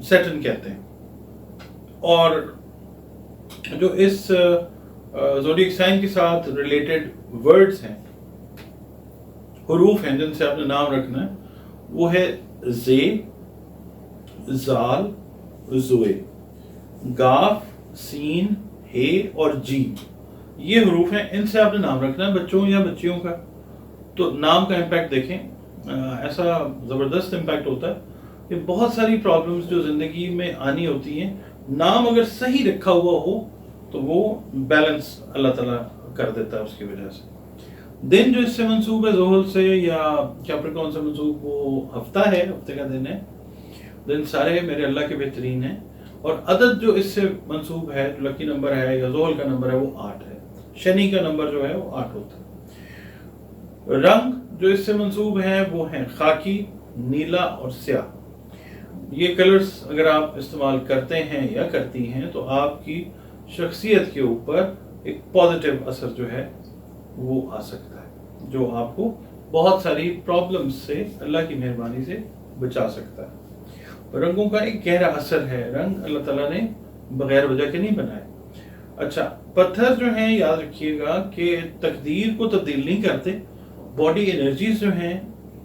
سیٹرن کہتے ہیں. اور جو اس زوڈیک سائن کے ساتھ ریلیٹڈ ورڈز ہیں، حروف ہیں جن سے آپ نے نام رکھنا ہے، وہ ہے زے، زال، زوئے، گاف، سین، ہے اور جیم. یہ حروف ہیں، ان سے آپ نے نام رکھنا ہے بچوں یا بچیوں کا. تو نام کا امپیکٹ دیکھیں، ایسا زبردست امپیکٹ ہوتا ہے کہ بہت ساری پرابلمز جو زندگی میں آنی ہوتی ہیں नाम अगर सही रखा हुआ हो तो वो बैलेंस अल्लाह ताला कर देता है उसकी वजह से। दिन जो इससे मंसूब है ज़ोहल से या कैप्रिकॉर्न से मंसूब, वो हफ्ता है, हफ्ते का दिन है। दिन सारे मेरे अल्लाह के बेहतरीन है। और अदद जो इससे मंसूब है, जो लकी नंबर है या ज़ोहल का नंबर है, वो 8 है। शनि का नंबर जो है वो 8 होता है। रंग जो इससे मंसूब है वो है खाकी, नीला और स्याह। ये कलर्स अगर आप इस्तेमाल करते हैं या करती हैं तो आपकी शख्सियत के ऊपर एक पॉजिटिव असर जो है वो आ सकता है, जो आपको बहुत सारी प्रॉब्लम्स से अल्लाह की मेहरबानी से बचा सकता है। रंगों का एक गहरा असर है। रंग अल्लाह ताला ने बगैर वजह के नहीं बनाए। अच्छा, पत्थर जो हैं याद रखिएगा कि तकदीर को तब्दील नहीं करते। बॉडी एनर्जीज जो हैं,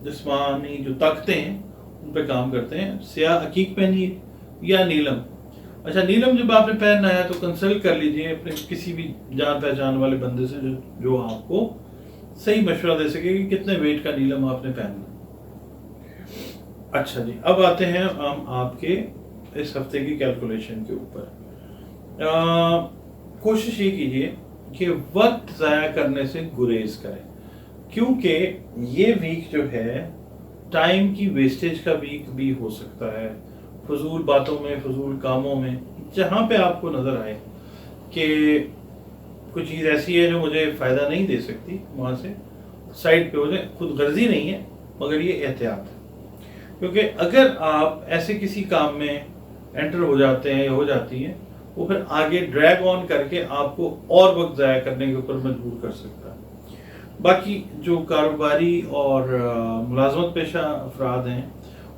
जिस्मानी जो ताकतें हैं, उन पे काम करते हैं। स्याह हकीक पहनिए या नीलम। अच्छा, नीलम जब आपने पहनना है तो कंसल्ट कर लीजिए अपने किसी भी जान पहचान वाले बंदे से जो आपको सही मशवरा दे सके कि कितने वेट का नीलम आपने पहनना। अच्छा जी, अब आते हैं हम आपके इस हफ्ते की कैलकुलेशन के ऊपर। कोशिश ये कीजिए कि वक्त ज़ाया करने से गुरेज करें, क्योंकि ये वीक जो है टाइम की वेस्टेज का वीक भी हो सकता है। फजूल बातों में, फजूल कामों में, जहाँ पे आपको नज़र आए कि कोई चीज़ ऐसी है जो मुझे फ़ायदा नहीं दे सकती, वहाँ से साइड पे हो जाए। खुद गर्जी नहीं है मगर ये एहतियात है, क्योंकि अगर आप ऐसे किसी काम में एंटर हो जाते हैं या हो जाती हैं, वो फिर आगे ड्रैग ऑन करके आपको और वक्त ज़ाया करने के ऊपर मजबूर कर सकता है। बाकी जो कारोबारी और मुलाजमत पेशा अफराद हैं,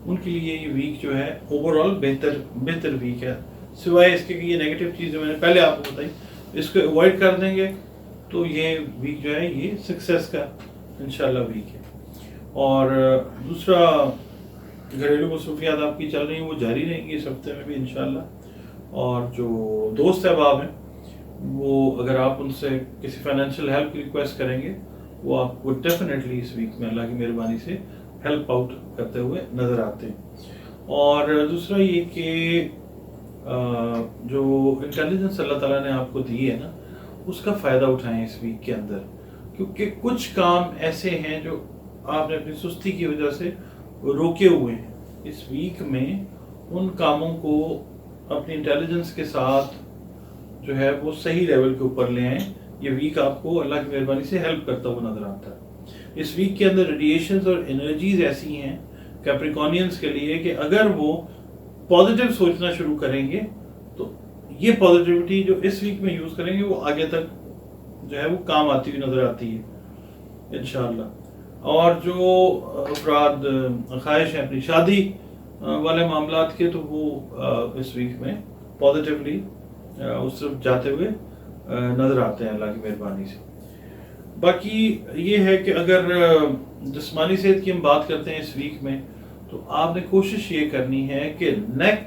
उनके लिए ये वीक जो है ओवरऑल बेहतर वीक है। सिवाय इसके कि ये नेगेटिव चीज़ जो मैंने पहले आपको बताई, इसको अवॉइड कर देंगे तो ये वीक जो है ये सक्सेस का इंशाल्लाह वीक है। और दूसरा, घरेलू मसरूफियात आपकी चल रही हैं वो जारी रहेंगी इस हफ्ते में भी इंशाल्लाह। और जो दोस्त अहबाब हैं, वो अगर आप उनसे किसी फाइनेंशियल हेल्प की रिक्वेस्ट करेंगे, वो आपको डेफिनेटली इस वीक में अल्लाह की मेहरबानी से हेल्प आउट करते हुए नज़र आते हैं। और दूसरा ये कि जो इंटेलिजेंस अल्लाह ताला ने आपको दी है ना, उसका फ़ायदा उठाएं इस वीक के अंदर, क्योंकि कुछ काम ऐसे हैं जो आपने अपनी सुस्ती की वजह से रोके हुए हैं। इस वीक में उन कामों को अपनी इंटेलिजेंस के साथ जो है वो सही लेवल के ऊपर ले आएं। ये वीक आपको अल्लाह की मेहरबानी से हेल्प करता हुआ नजर आता है। इस वीक के अंदर रेडिएशंस और एनर्जीज ऐसी हैं कैप्रिकॉर्नियंस के लिए कि अगर वो पॉजिटिव सोचना शुरू करेंगे तो ये पॉजिटिविटी जो इस वीक में यूज़ करेंगे वो आगे तक जो है वो काम आती हुई नज़र आती है इंशाअल्लाह। और जो अफराद ख्वाहिश है अपनी शादी वाले मामलात के, तो वो इस वीक में पॉजिटिवली उस तरफ जाते हुए नज़र आते हैं अल्लाह की मेहरबानी से। बाकी ये है कि अगर जिस्मानी सेहत की हम बात करते हैं इस वीक में, तो आपने कोशिश ये करनी है कि नेक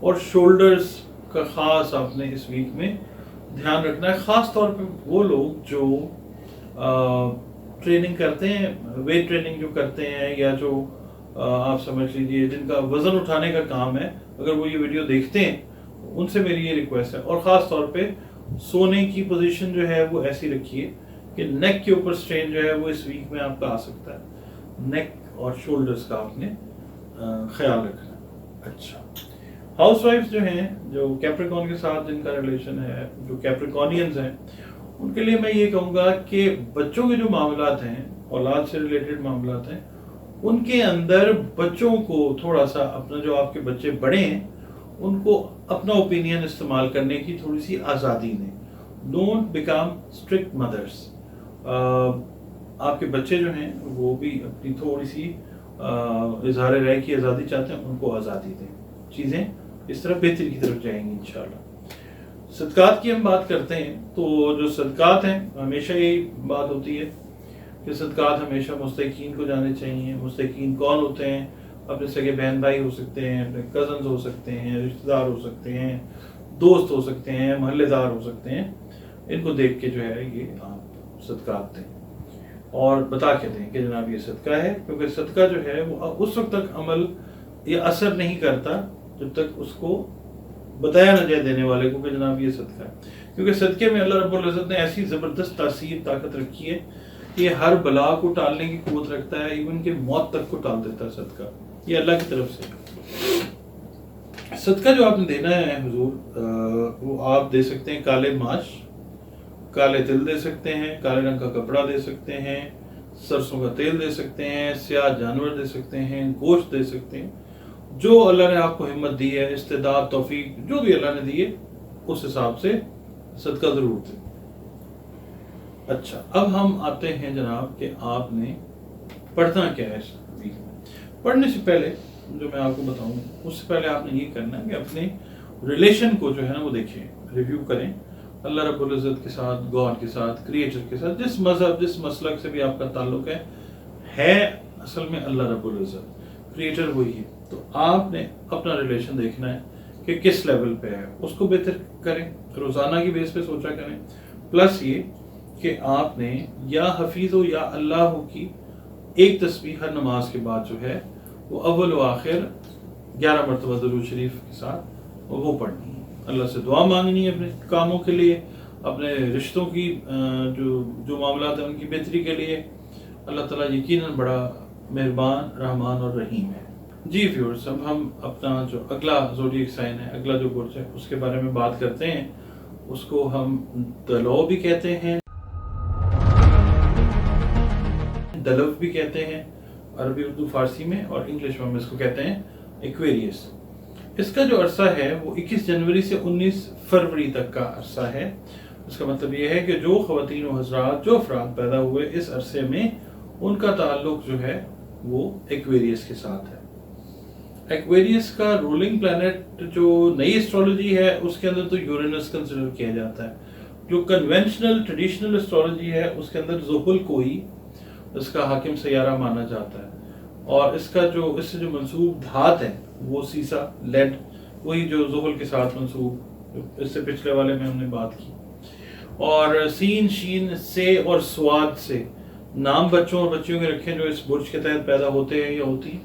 और शोल्डर्स का ख़ास आपने इस वीक में ध्यान रखना है। ख़ास तौर पे वो लोग जो ट्रेनिंग करते हैं, वेट ट्रेनिंग जो करते हैं, या जो आप समझ लीजिए जिनका वज़न उठाने का काम है, अगर वो ये वीडियो देखते हैं, उनसे मेरी ये रिक्वेस्ट है। और ख़ास तौर पे सोने की पोजीशन जो है वो ऐसी रखिए कि नेक के ऊपर स्ट्रेन जो है वो इस वीक में आपका आ सकता है। नेक और शोल्डर्स का आपने ख्याल रखना। अच्छा, हाउसवाइफ्स जो हैं, जो कैप्रिकॉर्न के साथ जिनका रिलेशन है, जो कैप्रिकॉर्नियंस हैं, उनके लिए मैं ये कहूँगा कि बच्चों के जो मामलात हैं, औलाद से रिलेटेड मामलात हैं, उनके अंदर बच्चों को थोड़ा सा अपना, जो आपके बच्चे बड़े हैं उनको अपना ओपिनियन इस्तेमाल करने की थोड़ी सी आज़ादी दें। Don't become strict mothers. आपके बच्चे जो हैं वो भी अपनी थोड़ी सी इजहार राय की आज़ादी चाहते हैं, उनको आज़ादी दें। चीज़ें इस तरफ बेहतरी की तरफ जाएंगी इंशाल्लाह। सदकात की हम बात करते हैं, तो जो सदकात हैं, हमेशा यही बात होती है कि सदकात हमेशा मुस्तहीक़ीन को जाने चाहिए। मुस्तहीक़ीन कौन होते हैं? अपने सगे बहन भाई हो सकते हैं, अपने कज़न्स हो सकते हैं, रिश्तेदार हो सकते हैं, दोस्त हो सकते हैं, महल्लेदार हो सकते हैं। इनको देख के जो है ये आप सदकात दें और बता के दें कि जनाब ये सदका है, क्योंकि सदका जो है वो उस वक्त तक अमल या असर नहीं करता जब तक उसको बताया ना जाए देने वाले को कि जनाब ये सदका है, क्योंकि सदके में अल्लाह रब्बुल इज़्ज़त ने ऐसी ज़बरदस्त तासीर ताकत रखी है कि ये हर बला को टालने की क़ुव्वत रखता है, इवन कि मौत तक को टाल देता है सदका, ये अल्लाह की तरफ से। सदका जो आपने देना है हुजूर, वो आप दे सकते हैं काले माश, काले तिल दे सकते हैं, काले रंग का कपड़ा दे सकते हैं, सरसों का तेल दे सकते हैं, स्याह जानवर दे सकते हैं, गोश्त दे सकते हैं, जो अल्लाह ने आपको हिम्मत दी है, इस्तेदाद, तौफीक जो भी अल्लाह ने दी है उस हिसाब से सदका जरूर दें। अच्छा, अब हम आते हैं जनाब कि आपने पढ़ना क्या है इस वीक में। पढ़ने से पहले जो मैं आपको बताऊं, उससे पहले आपने ये करना है कि अपने रिलेशन को जो है ना वो देखें, रिव्यू करें अल्लाह रब्बुल इज़्ज़त के साथ, गॉड के साथ, क्रिएटर के साथ, जिस मजहब जिस मसलक से भी आपका ताल्लुक है असल में अल्लाह रब्बुल इज़्ज़त, क्रिएटर वही है। तो आपने अपना रिलेशन देखना है कि किस लेवल पे है, उसको बेहतर करें, रोज़ाना की बेस पे सोचा करें। प्लस ये कि आपने या हफीज़ हो या अल्लाह हो की एक तस्बीह हर नमाज के बाद जो है वो अव्वल व आखिर 11 मरतबा दुरूद शरीफ के साथ वो पढ़नी है। अल्लाह से दुआ मांगनी है अपने कामों के लिए, अपने रिश्तों की जो मामलात हैं उनकी बेहतरी के लिए। अल्लाह ताला यकीनन बड़ा मेहरबान, रहमान और रहीम है। जी व्यूअर्स, अब हम अपना जो अगला ज़ोडिएक साइन है, अगला जो बुर्ज है उसके बारे में बात करते हैं। उसको हम दलो भी कहते हैं, दलव भी कहते हैं अरबी, उर्दू, फारसी में, और इंग्लिश में हम इसको कहते हैं एक्वेरियस। इसका जो अरसा है वो 21 जनवरी से 19 फरवरी तक का अरसा है। इसका मतलब ये है कि जो ख़वातीन व हज़रात, जो अफराद पैदा हुए इस अरसे में, उनका ताल्लुक जो है वो एक्वेरियस के साथ है। एक्वेरियस का रूलिंग प्लैनेट जो नई एस्ट्रोलॉजी है उसके अंदर तो यूरेनस कंसिडर किया जाता है। जो कन्वेंशनल ट्रेडिशनल एस्ट्रोलॉजी है उसके अंदर ज़ुहल को ही इसका हाकिम सैयारा माना जाता है, और इसका जो इससे जो मंसूब धात है वो सीसा, लेड, वही जो ज़ुहल के साथ मंसूब, इससे पिछले वाले में हमने बात की। और सीन, शीन से और स्वाद से नाम बच्चों और बच्चियों के रखें जो इस बुर्ज के तहत पैदा होते हैं या होती हैं,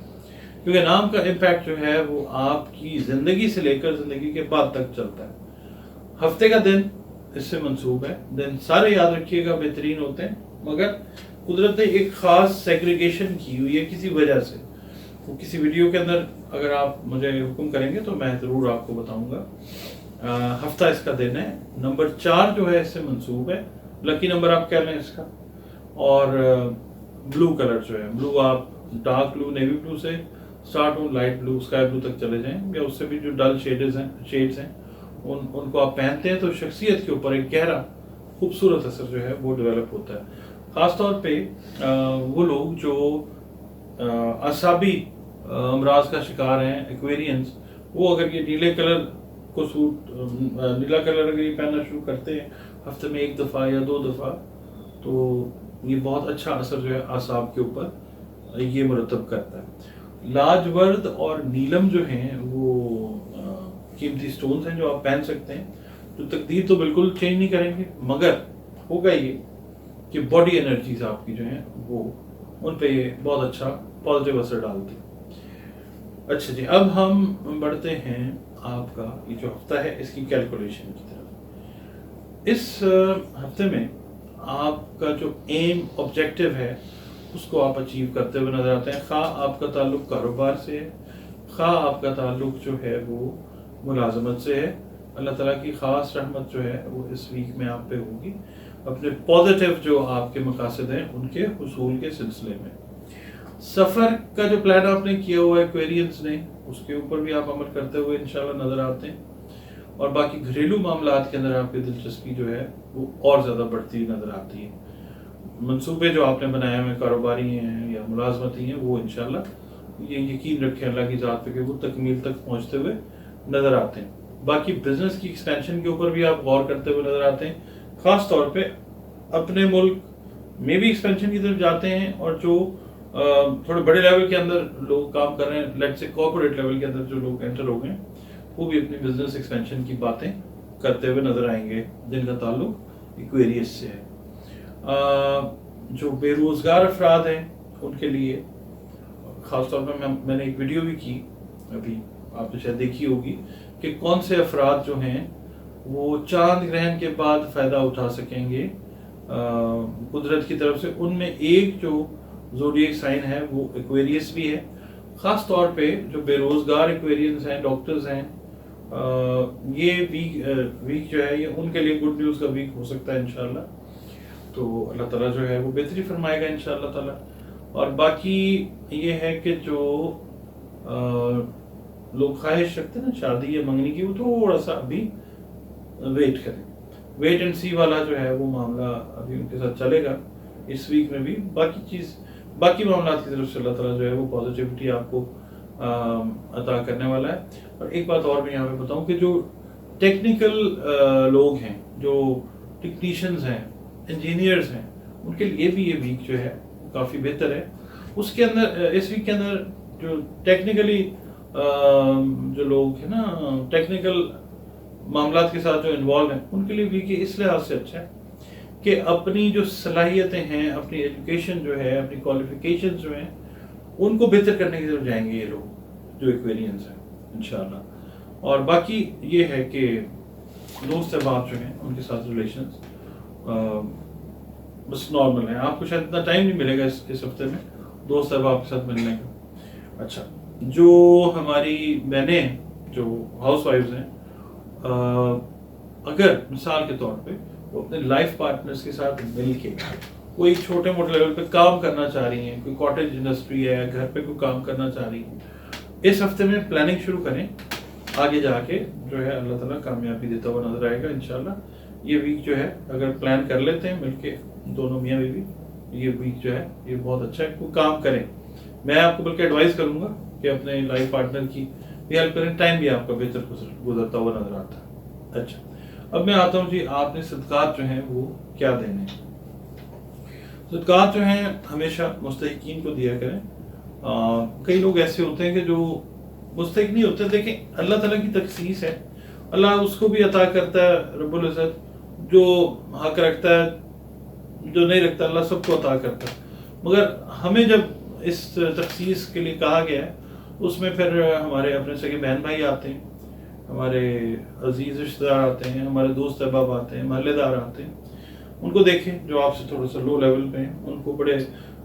क्योंकि नाम का इम्पैक्ट जो है वो आपकी ज़िंदगी से लेकर ज़िंदगी के बाद तक चलता है। हफ्ते का दिन इससे मंसूब है, दिन सारे याद रखिएगा बेहतरीन होते हैं, मगर कुदरत ने एक ख़ास सेग्रीगेशन की हुई है किसी वजह से। वो किसी वीडियो के अंदर अगर आप मुझे हुक्म करेंगे तो मैं ज़रूर आपको बताऊंगा। हफ्ता इसका दिन है, नंबर 4 जो है इससे मंसूब है, लकी नंबर आप कह लें इसका। और ब्लू कलर जो है, ब्लू आप डार्क ब्लू, नेवी ब्लू से स्टार्ट हो, लाइट ब्लू, स्काई ब्लू तक चले जाएं, या उससे भी जो डल शेड्स हैं उनको आप पहनते हैं तो शख्सियत के ऊपर एक गहरा खूबसूरत असर जो है वो डेवलप होता है। ख़ासतौर पे वो लोग जो असाबी अमराज का शिकार हैं, एक्वेरियंस, वो अगर ये नीले कलर को नीला कलर अगर ये पहनना शुरू करते हैं हफ्ते में 1 दफ़ा या 2 दफ़ा, तो ये बहुत अच्छा असर जो है आसाब के ऊपर ये मुरतब करता है। लाजवर्द और नीलम जो हैं वो कीमती स्टोन्स हैं जो आप पहन सकते हैं, जो तकदीर तो बिल्कुल चेंज नहीं करेंगे, मगर होगा ये कि बॉडी एनर्जीज आपकी जो हैं वो उन पे बहुत अच्छा पॉजिटिव असर डालती है। अच्छा जी, अब हम बढ़ते हैं आपका ये जो हफ्ता है इसकी कैलकुलेशन की तरफ। इस हफ्ते में आपका जो एम ऑब्जेक्टिव है उसको आप अचीव करते हुए नजर आते हैं। खा आपका ताल्लुक कारोबार से है, खा आपका ताल्लुक जो है वो मुलाजमत से है। अल्लाह ताला की ख़ास रहमत जो है वो इस वीक में आप पे होगी, अपने पॉजिटिव जो आपके मकासद हैं उनके हुसूल के सिलसिले में। सफ़र का जो प्लान आपने किया हुआ है एक्वेरियंस ने, उसके ऊपर भी आप अमल करते हुए इंशाल्लाह नज़र आते हैं। और बाकी घरेलू मामलात के अंदर आपकी दिलचस्पी जो है वो और ज़्यादा बढ़ती नज़र आती है। मंसूबे जो आपने बनाए हुए कारोबारी हैं या मुलाजमती हैं वो इंशाल्लाह ये यकीन रखें अल्लाह की ज़ात पे कि वो तकमील तक पहुँचते हुए नज़र आते हैं। बाकी बिजनेस की एक्सपेंशन के ऊपर भी आप गौर करते हुए नज़र आते हैं, ख़ास तौर पे अपने मुल्क में भी एक्सपेंशन की तरफ जाते हैं, और जो थोड़े बड़े लेवल के अंदर लोग काम कर रहे हैं, लेट्स से कॉर्पोरेट लेवल के अंदर जो लोग एंटर हो गए वो भी अपनी बिजनेस एक्सपेंशन की बातें करते हुए नजर आएंगे जिनका ताल्लुक एक्वेरियस से है। जो बेरोजगार अफराद हैं उनके लिए ख़ास तौर पर मैंने एक वीडियो भी की, अभी आपने शायद देखी होगी, کہ کون سے افراد جو ہیں وہ چاند گرہن کے بعد فائدہ اٹھا سکیں گے قدرت کی طرف سے. ان میں ایک جو زوڈیک سائن ہے وہ ایکویریس بھی ہے. خاص طور پہ جو بے روزگار ایکویرینس ہیں، ڈاکٹرز ہیں، یہ ویک جو ہے یہ ان کے لیے گڈ نیوز کا ویک ہو سکتا ہے انشاءاللہ. تو اللہ تعالیٰ جو ہے وہ بہتری فرمائے گا انشاءاللہ تعالیٰ. اور باقی یہ ہے کہ جو لوگ خواہش رکھتے ہیں نا شادی یا منگنی کی، وہ تھوڑا سا ابھی ویٹ کریں. ویٹ اینڈ سی والا جو ہے وہ معاملہ ابھی ان کے ساتھ چلے گا اس ویک میں بھی. باقی معاملات کی طرف سے اللہ تعالیٰ جو ہے وہ پازیٹیوٹی آپ کو عطا کرنے والا ہے. اور ایک بات اور میں یہاں پہ بتاؤں کہ جو ٹیکنیکل لوگ ہیں، جو ٹیکنیشینز ہیں، انجینئرز ہیں، ان کے لیے بھی یہ ویک جو ہے کافی بہتر ہے. اس کے اندر اس ویک کے اندر جو ٹیکنیکلی جو لوگ ہیں نا، ٹیکنیکل معاملات کے ساتھ جو انوالو ہیں، ان کے لیے ویک اس لحاظ سے اچھا ہے کہ اپنی جو صلاحیتیں ہیں، اپنی ایجوکیشن جو ہے، اپنی کوالیفیکیشن جو ہیں، ان کو بہتر کرنے کی طرف جائیں گے یہ لوگ جو ایکویرینس ہیں انشاءاللہ. اور باقی یہ ہے کہ دوست احباب جو ہیں ان کے ساتھ ریلیشنز بس نارمل ہیں. آپ کو شاید اتنا ٹائم نہیں ملے گا اس ہفتے میں دوست احباب کے ساتھ ملنے کا. اچھا، جو ہماری بہنیں ہیں جو ہاؤس وائفز ہیں، اگر مثال کے طور پہ وہ اپنے لائف پارٹنرز کے ساتھ مل کے کوئی چھوٹے موٹے لیول پہ کام کرنا چاہ رہی ہیں، کوئی کاٹیج انڈسٹری ہے، گھر پہ کوئی کام کرنا چاہ رہی ہیں، اس ہفتے میں پلاننگ شروع کریں. آگے جا کے جو ہے اللہ تعالیٰ کامیابی دیتا ہوا نظر آئے گا انشاءاللہ. یہ ویک جو ہے اگر پلان کر لیتے ہیں مل کے دونوں میاں بیوی، یہ ویک جو ہے یہ بہت اچھا ہے. کوئی کام کریں. میں آپ کو بلکہ ایڈوائز کروں گا کہ اپنے لائف پارٹنر کی بھی ہیلپ کریں. ٹائم بھی آپ کا بہتر گزرتا ہوا نظر آتا ہے. اچھا، اب میں آتا ہوں جی، آپ نے صدقات جو ہیں وہ کیا دینے ہیں. صدقات جو ہیں ہمیشہ مستحقین کو دیا کریں. کئی لوگ ایسے ہوتے ہیں کہ جو مستحق نہیں ہوتے. دیکھیں، اللہ تعالیٰ کی تخصیص ہے، اللہ اس کو بھی عطا کرتا ہے رب العزت، جو حق رکھتا ہے، جو نہیں رکھتا اللہ سب کو عطا کرتا ہے. مگر ہمیں جب اس تخصیص کے لیے کہا گیا ہے، اس میں پھر ہمارے اپنے سگے بہن بھائی آتے ہیں، ہمارے عزیز رشتہ دار آتے ہیں، ہمارے دوست احباب آتے ہیں، محلے دار آتے ہیں. ان کو دیکھیں جو آپ سے تھوڑا سا لو لیول پہ ہیں، ان کو بڑے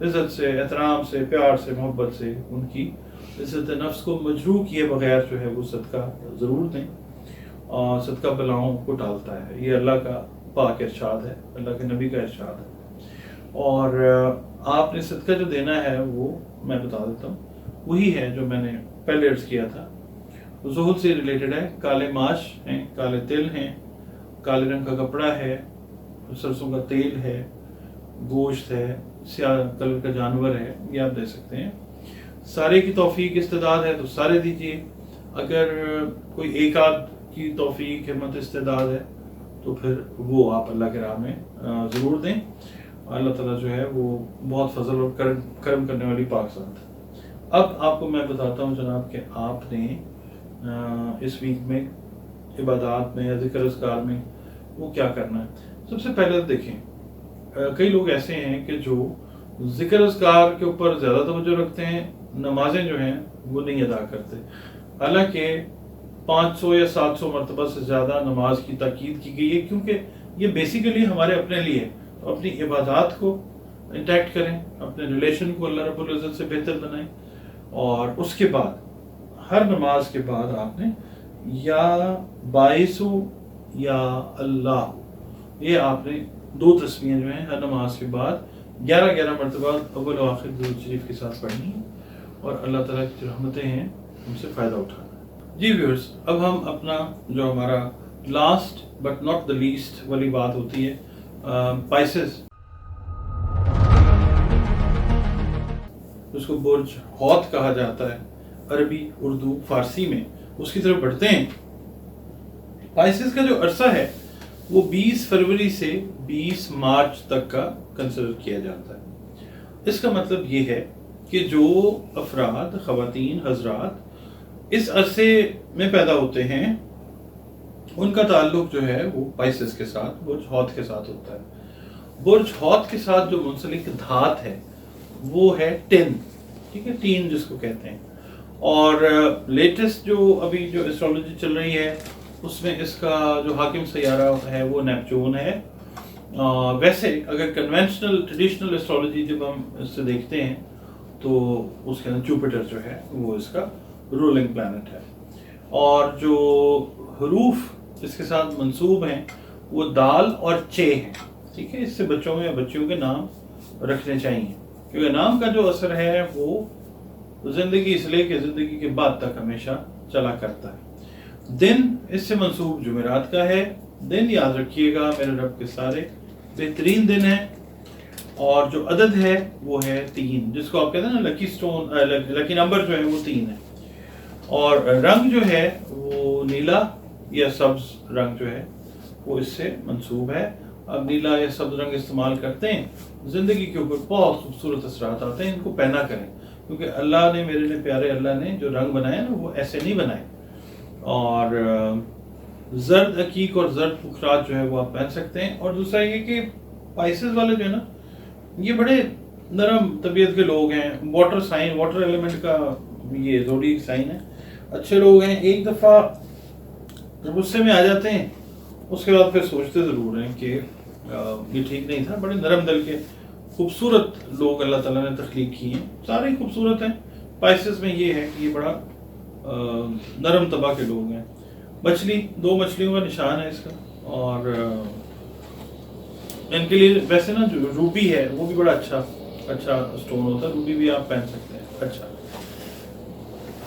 عزت سے، احترام سے، پیار سے، محبت سے ان کی عزت نفس کو مجروح کیے بغیر جو ہے وہ صدقہ ضرور دیں. اور صدقہ بلاؤں کو ٹالتا ہے، یہ اللہ کا پاک ارشاد ہے، اللہ کے نبی کا ارشاد ہے. اور آپ نے صدقہ جو دینا ہے وہ میں بتا دیتا ہوں، وہی ہے جو میں نے پہلے عرض کیا تھا. زہد سے ریلیٹڈ ہے. کالے ماش ہیں، کالے تل ہیں، کالے رنگ کا کپڑا ہے، سرسوں کا تیل ہے، گوشت ہے، سیاہ کلر کا جانور ہے، یہ آپ دے سکتے ہیں. سارے کی توفیق استعداد ہے تو سارے دیجیے. اگر کوئی ایک آدھ کی توفیق ہمت استعداد ہے تو پھر وہ آپ اللہ کے راہ میں ضرور دیں. اللہ تعالیٰ جو ہے وہ بہت فضل اور کرم کرنے والی پاک ذات ہے. اب آپ کو میں بتاتا ہوں جناب کہ آپ نے اس ویک میں عبادات میں یا ذکر اذکار میں وہ کیا کرنا ہے. سب سے پہلے دیکھیں، کئی لوگ ایسے ہیں کہ جو ذکر اذکار کے اوپر زیادہ توجہ رکھتے ہیں، نمازیں جو ہیں وہ نہیں ادا کرتے. حالانکہ 500 یا 700 مرتبہ سے زیادہ نماز کی تاکید کی گئی ہے، کیونکہ یہ بیسیکلی ہمارے اپنے لیے. اپنی عبادات کو انٹیکٹ کریں، اپنے ریلیشن کو اللہ رب العزت سے بہتر بنائیں. اور اس کے بعد ہر نماز کے بعد آپ نے یا باعث یا اللہ، یہ آپ نے 2 تسبیحیں جو ہیں ہر نماز کے بعد 11 مرتبہ اول و آخر درود شریف کے ساتھ پڑھنی ہے. اور اللہ تعالیٰ کی رحمتیں ہیں، ان سے فائدہ اٹھانا ہے. جی ویورز، اب ہم اپنا جو ہمارا last but not the least والی بات ہوتی ہے، پائسز، اس کو برج حوت کہا جاتا ہے عربی، اردو، فارسی میں، اس کی طرف بڑھتے ہیں. پائسز کا جو عرصہ ہے وہ 20 فروری سے 20 مارچ تک کا کنسیڈر کیا جاتا ہے. اس کا مطلب یہ ہے کہ جو افراد، خواتین، حضرات اس عرصے میں پیدا ہوتے ہیں ان کا تعلق جو ہے وہ پائسز کے ساتھ، برج حوت کے ساتھ ہوتا ہے. برج حوت کے ساتھ جو منسلک دھات ہے وہ ہے ٹن، ٹھیک ہے، ٹین جس کو کہتے ہیں. اور لیٹسٹ جو ابھی جو ایسٹرولوجی چل رہی ہے اس میں اس کا جو حاکم سیارہ ہے وہ نیپچون ہے. ویسے اگر کنونشنل ٹریڈیشنل ایسٹرولوجی جب ہم اس سے دیکھتے ہیں تو اس کے اندر جوپیٹر جو ہے وہ اس کا رولنگ پلانٹ ہے. اور جو حروف اس کے ساتھ منسوب ہیں وہ دال اور چے ہیں. ٹھیک ہے, اس سے بچوں میں بچیوں کے نام رکھنے چاہیے, کیونکہ نام کا جو اثر ہے وہ زندگی سے لے کے زندگی کے بعد تک ہمیشہ چلا کرتا ہے. دن اس سے منسوب جمعرات کا ہے. دن یاد رکھیے گا میرے رب کے سارے بہترین دن ہے. اور جو عدد ہے وہ ہے 3, جس کو آپ کہتے ہیں نا لکی سٹون, لکی نمبر جو ہے وہ 3 ہے. اور رنگ جو ہے وہ نیلا یا سبز رنگ جو ہے وہ اس سے منسوب ہے. اب نیلا یا سبز رنگ استعمال کرتے ہیں زندگی کے اوپر بہت خوبصورت اثرات آتے ہیں. ان کو پہنا کریں, کیونکہ اللہ نے میرے نے پیارے اللہ نے جو رنگ بنائے نا وہ ایسے نہیں بنائے. اور زرد عقیق اور زرد پخرات جو ہے وہ آپ پہن سکتے ہیں. اور دوسرا یہ کہ پائسز والے جو ہے نا یہ بڑے نرم طبیعت کے لوگ ہیں. واٹر سائن, واٹر ایلیمنٹ کا یہ زوڈیک سائن ہے. اچھے لوگ ہیں. ایک دفعہ جب غصے میں آ جاتے ہیں اس کے بعد پھر سوچتے ضرور ہیں کہ یہ ٹھیک نہیں تھا. بڑے نرم دل کے خوبصورت لوگ اللہ تعالیٰ نے تخلیق کی ہیں. سارے ہی خوبصورت ہیں. پائسز میں یہ ہے کہ یہ بڑا نرم طبع کے لوگ ہیں. مچھلی 2 مچھلیوں کا نشان ہے اس کا. اور ان کے لیے ویسے نا جو روبی ہے وہ بھی بڑا اچھا اسٹون ہوتا ہے. روبی بھی آپ پہن سکتے ہیں. اچھا,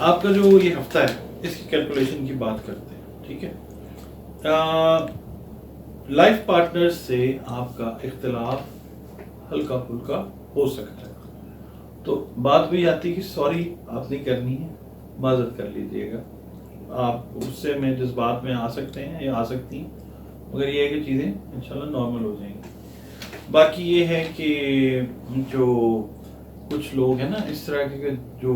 آپ کا جو یہ ہفتہ ہے اس کی کیلکولیشن کی بات کرتے ہیں. ٹھیک ہے, لائف پارٹنر سے آپ کا اختلاف ہلکا پھلکا ہو سکتا ہے. تو بات بھی آتی ہے کہ سوری آپ نہیں کرنی ہے, معذرت کر لیجئے گا. آپ غصے میں جذبات میں آ سکتے ہیں یا آ سکتی ہیں, مگر یہ ہے کہ چیزیں انشاءاللہ نارمل ہو جائیں گی. باقی یہ ہے کہ جو کچھ لوگ ہیں نا اس طرح کے جو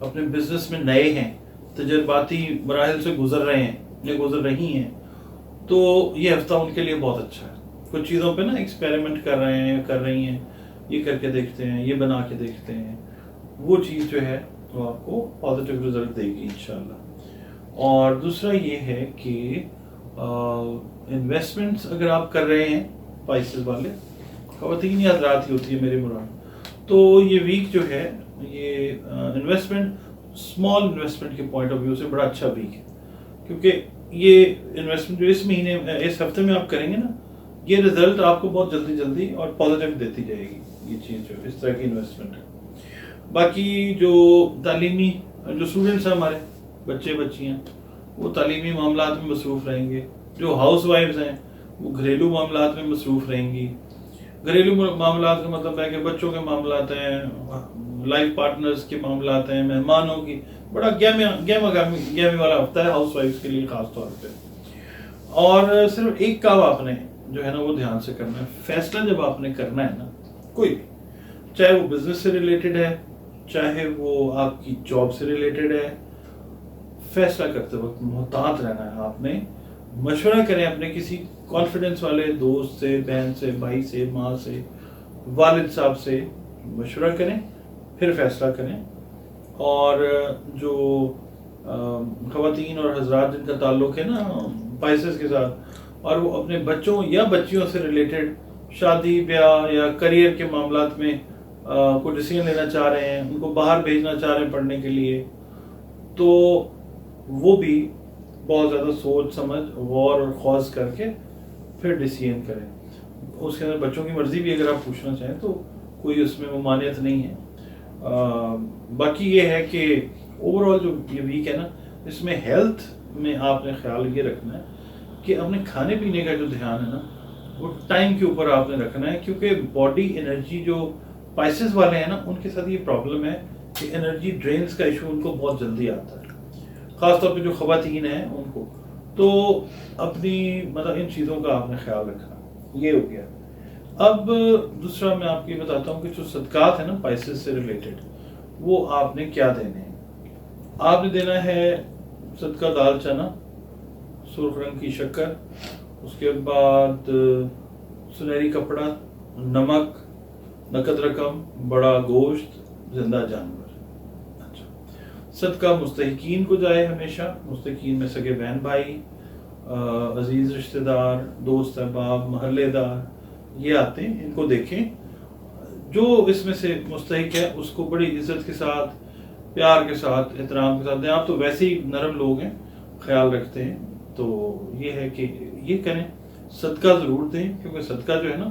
اپنے بزنس میں نئے ہیں, تجرباتی مراحل سے گزر رہے ہیں یا گزر رہی ہیں, تو یہ ہفتہ ان کے لیے بہت اچھا ہے. کچھ چیزوں پہ نا ایکسپیریمنٹ کر رہے ہیں, کر رہی ہیں, یہ کر کے دیکھتے ہیں, یہ بنا کے دیکھتے ہیں. وہ چیز جو ہے وہ آپ کو پازیٹیو رزلٹ دے گی انشاءاللہ. اور دوسرا یہ ہے کہ انویسٹمنٹس اگر آپ کر رہے ہیں, پائسز والے خواتین یا حضرات ہی ہوتی ہے میری مراد, تو یہ ویک جو ہے یہ انویسٹمنٹ اسمال انویسٹمنٹ کے پوائنٹ آف ویو سے بڑا اچھا ویک ہے. کیونکہ یہ انویسٹمنٹ جو اس مہینے اس ہفتے میں آپ کریں گے نا, یہ رزلٹ آپ کو بہت جلدی اور پازیٹیو دیتی جائے گی یہ چیز جو اس طرح کی انویسٹمنٹ ہے. باقی جو تعلیمی جو اسٹوڈنٹس ہیں ہمارے بچے بچیاں, وہ تعلیمی معاملات میں مصروف رہیں گے. جو ہاؤس وائفز ہیں وہ گھریلو معاملات میں مصروف رہیں گی. گھریلو معاملات کا مطلب ہے کہ بچوں کے معاملات ہیں, لائف پارٹنرز کے معاملات ہیں, مہمانوں کی, بڑا گہمی والا ہفتہ ہے ہاؤس وائفز کے لیے خاص طور پہ. اور صرف ایک کام آپ نے جو ہے نا وہ دھیان سے کرنا ہے. فیصلہ جب آپ نے کرنا ہے نا کوئی, چاہے وہ بزنس سے ریلیٹڈ ہے, چاہے وہ آپ کی جاب سے ریلیٹڈ ہے, فیصلہ کرتے وقت محتاط رہنا ہے. آپ نے مشورہ کریں اپنے کسی کانفیڈنس والے دوست سے, بہن سے, بھائی سے, ماں سے, والد صاحب سے مشورہ کریں, پھر فیصلہ کریں. اور جو خواتین اور حضرات جن کا تعلق ہے نا پائسز کے ساتھ, اور وہ اپنے بچوں یا بچیوں سے ریلیٹڈ شادی بیاہ یا کریئر کے معاملات میں کوئی ڈیسیژن لینا چاہ رہے ہیں, ان کو باہر بھیجنا چاہ رہے ہیں پڑھنے کے لیے, تو وہ بھی بہت زیادہ سوچ سمجھ غور اور خوض کر کے پھر ڈیسیژن کریں. اس کے اندر بچوں کی مرضی بھی اگر آپ پوچھنا چاہیں تو کوئی اس میں ممانعت نہیں ہے. باقی یہ ہے کہ اوور آل جو یہ ویک ہے نا اس میں ہیلتھ میں آپ نے خیال یہ رکھنا ہے کہ اپنے کھانے پینے کا جو دھیان ہے نا وہ ٹائم کے اوپر آپ نے رکھنا ہے. کیونکہ باڈی انرجی جو پائسز والے ہیں نا ان کے ساتھ یہ پرابلم ہے کہ انرجی ڈرینز کا ایشو ان کو بہت جلدی آتا ہے, خاص طور پہ جو خواتین ہیں ان کو. تو اپنی مطلب ان چیزوں کا آپ نے خیال رکھنا. یہ ہو گیا. اب دوسرا میں آپ کو یہ بتاتا ہوں کہ جو صدقات ہیں نا پائسز سے ریلیٹڈ, وہ آپ نے کیا دینے ہیں. آپ نے دینا ہے صدقہ دال چنا, سرخ رنگ کی شکر, اس کے بعد سنہری کپڑا, نمک, نقد رقم, بڑا گوشت, زندہ جانور. اچھا, صدقہ مستحقین کو جائے ہمیشہ. مستحقین میں سگے بہن بھائی، عزیز رشتہ دار، دوست احباب، محلے دار یہ آتے ہیں. ان کو دیکھیں، جو اس میں سے مستحق ہے اس کو بڑی عزت کے ساتھ، پیار کے ساتھ، احترام کے ساتھ دیں. آپ تو ویسے ہی نرم لوگ ہیں، خیال رکھتے ہیں، تو یہ ہے کہ یہ کریں. صدقہ ضرور دیں، کیونکہ صدقہ جو ہے نا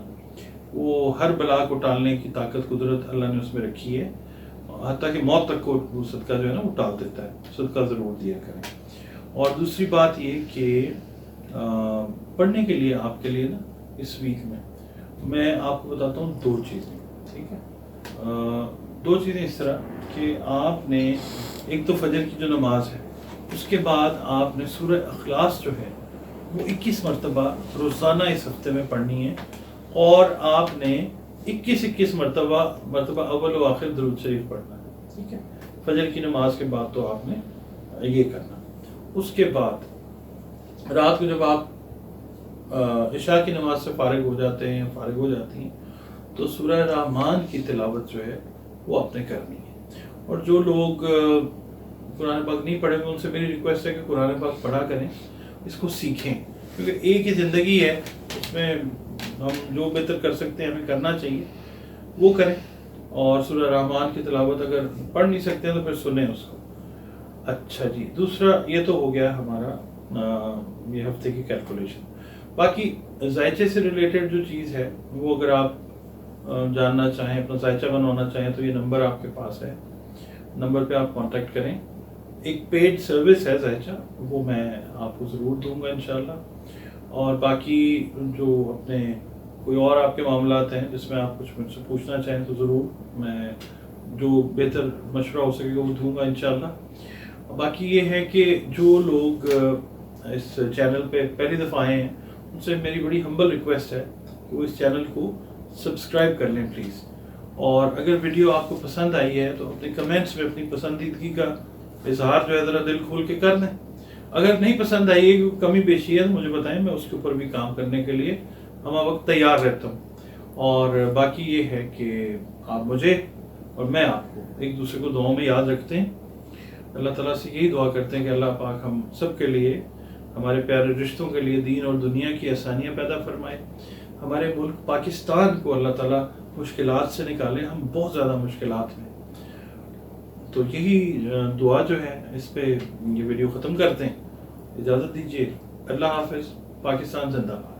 وہ ہر بلا کو ٹالنے کی طاقت، قدرت اللہ نے اس میں رکھی ہے. حتیٰ کہ موت تک کو وہ صدقہ جو ہے نا وہ ٹال دیتا ہے. صدقہ ضرور دیا کریں. اور دوسری بات یہ کہ پڑھنے کے لیے آپ کے لیے نا اس ویک میں آپ کو بتاتا ہوں 2 چیزیں. ٹھیک ہے، 2 چیزیں اس طرح کہ آپ نے ایک تو فجر کی جو نماز ہے، اس کے بعد آپ نے سورہ اخلاص جو ہے وہ 21 مرتبہ روزانہ اس ہفتے میں پڑھنی ہے. اور آپ نے 21 مرتبہ اول و آخر درود شریف پڑھنا ہے. ٹھیک ہے، فجر کی نماز کے بعد تو آپ نے یہ کرنا. اس کے بعد رات کو جب آپ عشاء کی نماز سے فارغ ہو جاتے ہیں، فارغ ہو جاتی ہیں، تو سورہ رحمان کی تلاوت جو ہے وہ آپ نے کرنی ہے. اور جو لوگ قرآن پاک نہیں پڑھے ہوئے ان سے میری ریکویسٹ ہے کہ قرآن پاک پڑھا کریں، اس کو سیکھیں، کیونکہ ایک ہی زندگی ہے، اس میں ہم جو بہتر کر سکتے ہیں ہمیں کرنا چاہیے وہ کریں. اور سورہ رحمان کی تلاوت اگر پڑھ نہیں سکتے ہیں تو پھر سنیں اس کو. اچھا جی، دوسرا یہ تو ہو گیا ہمارا یہ ہفتے کی کیلکولیشن. باقی ذائچے سے ریلیٹڈ جو چیز ہے وہ اگر آپ جاننا چاہیں، اپنا ذائچہ بنوانا چاہیں، تو یہ نمبر آپ کے پاس ہے، نمبر پہ آپ کانٹیکٹ کریں. ایک پیڈ سروس ہے ذائچہ، وہ میں آپ کو ضرور دوں گا انشاءاللہ. اور باقی جو اپنے کوئی اور آپ کے معاملات ہیں جس میں آپ کچھ مجھ سے پوچھنا چاہیں تو ضرور میں جو بہتر مشورہ ہو سکے گا وہ دوں گا انشاءاللہ. باقی یہ ہے کہ جو لوگ اس چینل پہ پہلی دفعہ آئے ہیں ان سے میری بڑی ہمبل ریکویسٹ ہے کہ وہ اس چینل کو سبسکرائب کر لیں پلیز. اور اگر ویڈیو آپ کو پسند آئی ہے تو اپنے کمنٹس میں اپنی پسندیدگی کا اظہار جو ہے ذرا دل کھول کے کر دیں. اگر نہیں پسند آئی ہے، کیونکہ کمی بیشی ہے، تو مجھے بتائیں، میں اس کے اوپر بھی کام کرنے کے لیے ہمہ وقت تیار رہتا ہوں. اور باقی یہ ہے کہ آپ مجھے اور میں آپ کو ایک دوسرے کو دعاؤں میں یاد رکھتے ہیں. اللہ تعالیٰ سے یہی دعا کرتے ہیں کہ اللہ پاک ہم سب کے لیے، ہمارے پیارے رشتوں کے لیے دین اور دنیا کی آسانیاں پیدا فرمائے. ہمارے ملک پاکستان کو اللہ تعالیٰ مشکلات سے نکالے، ہم بہت زیادہ مشکلات میں. تو یہی دعا جو ہے اس پہ یہ ویڈیو ختم کرتے ہیں. اجازت دیجیے. اللہ حافظ. پاکستان زندہ باد.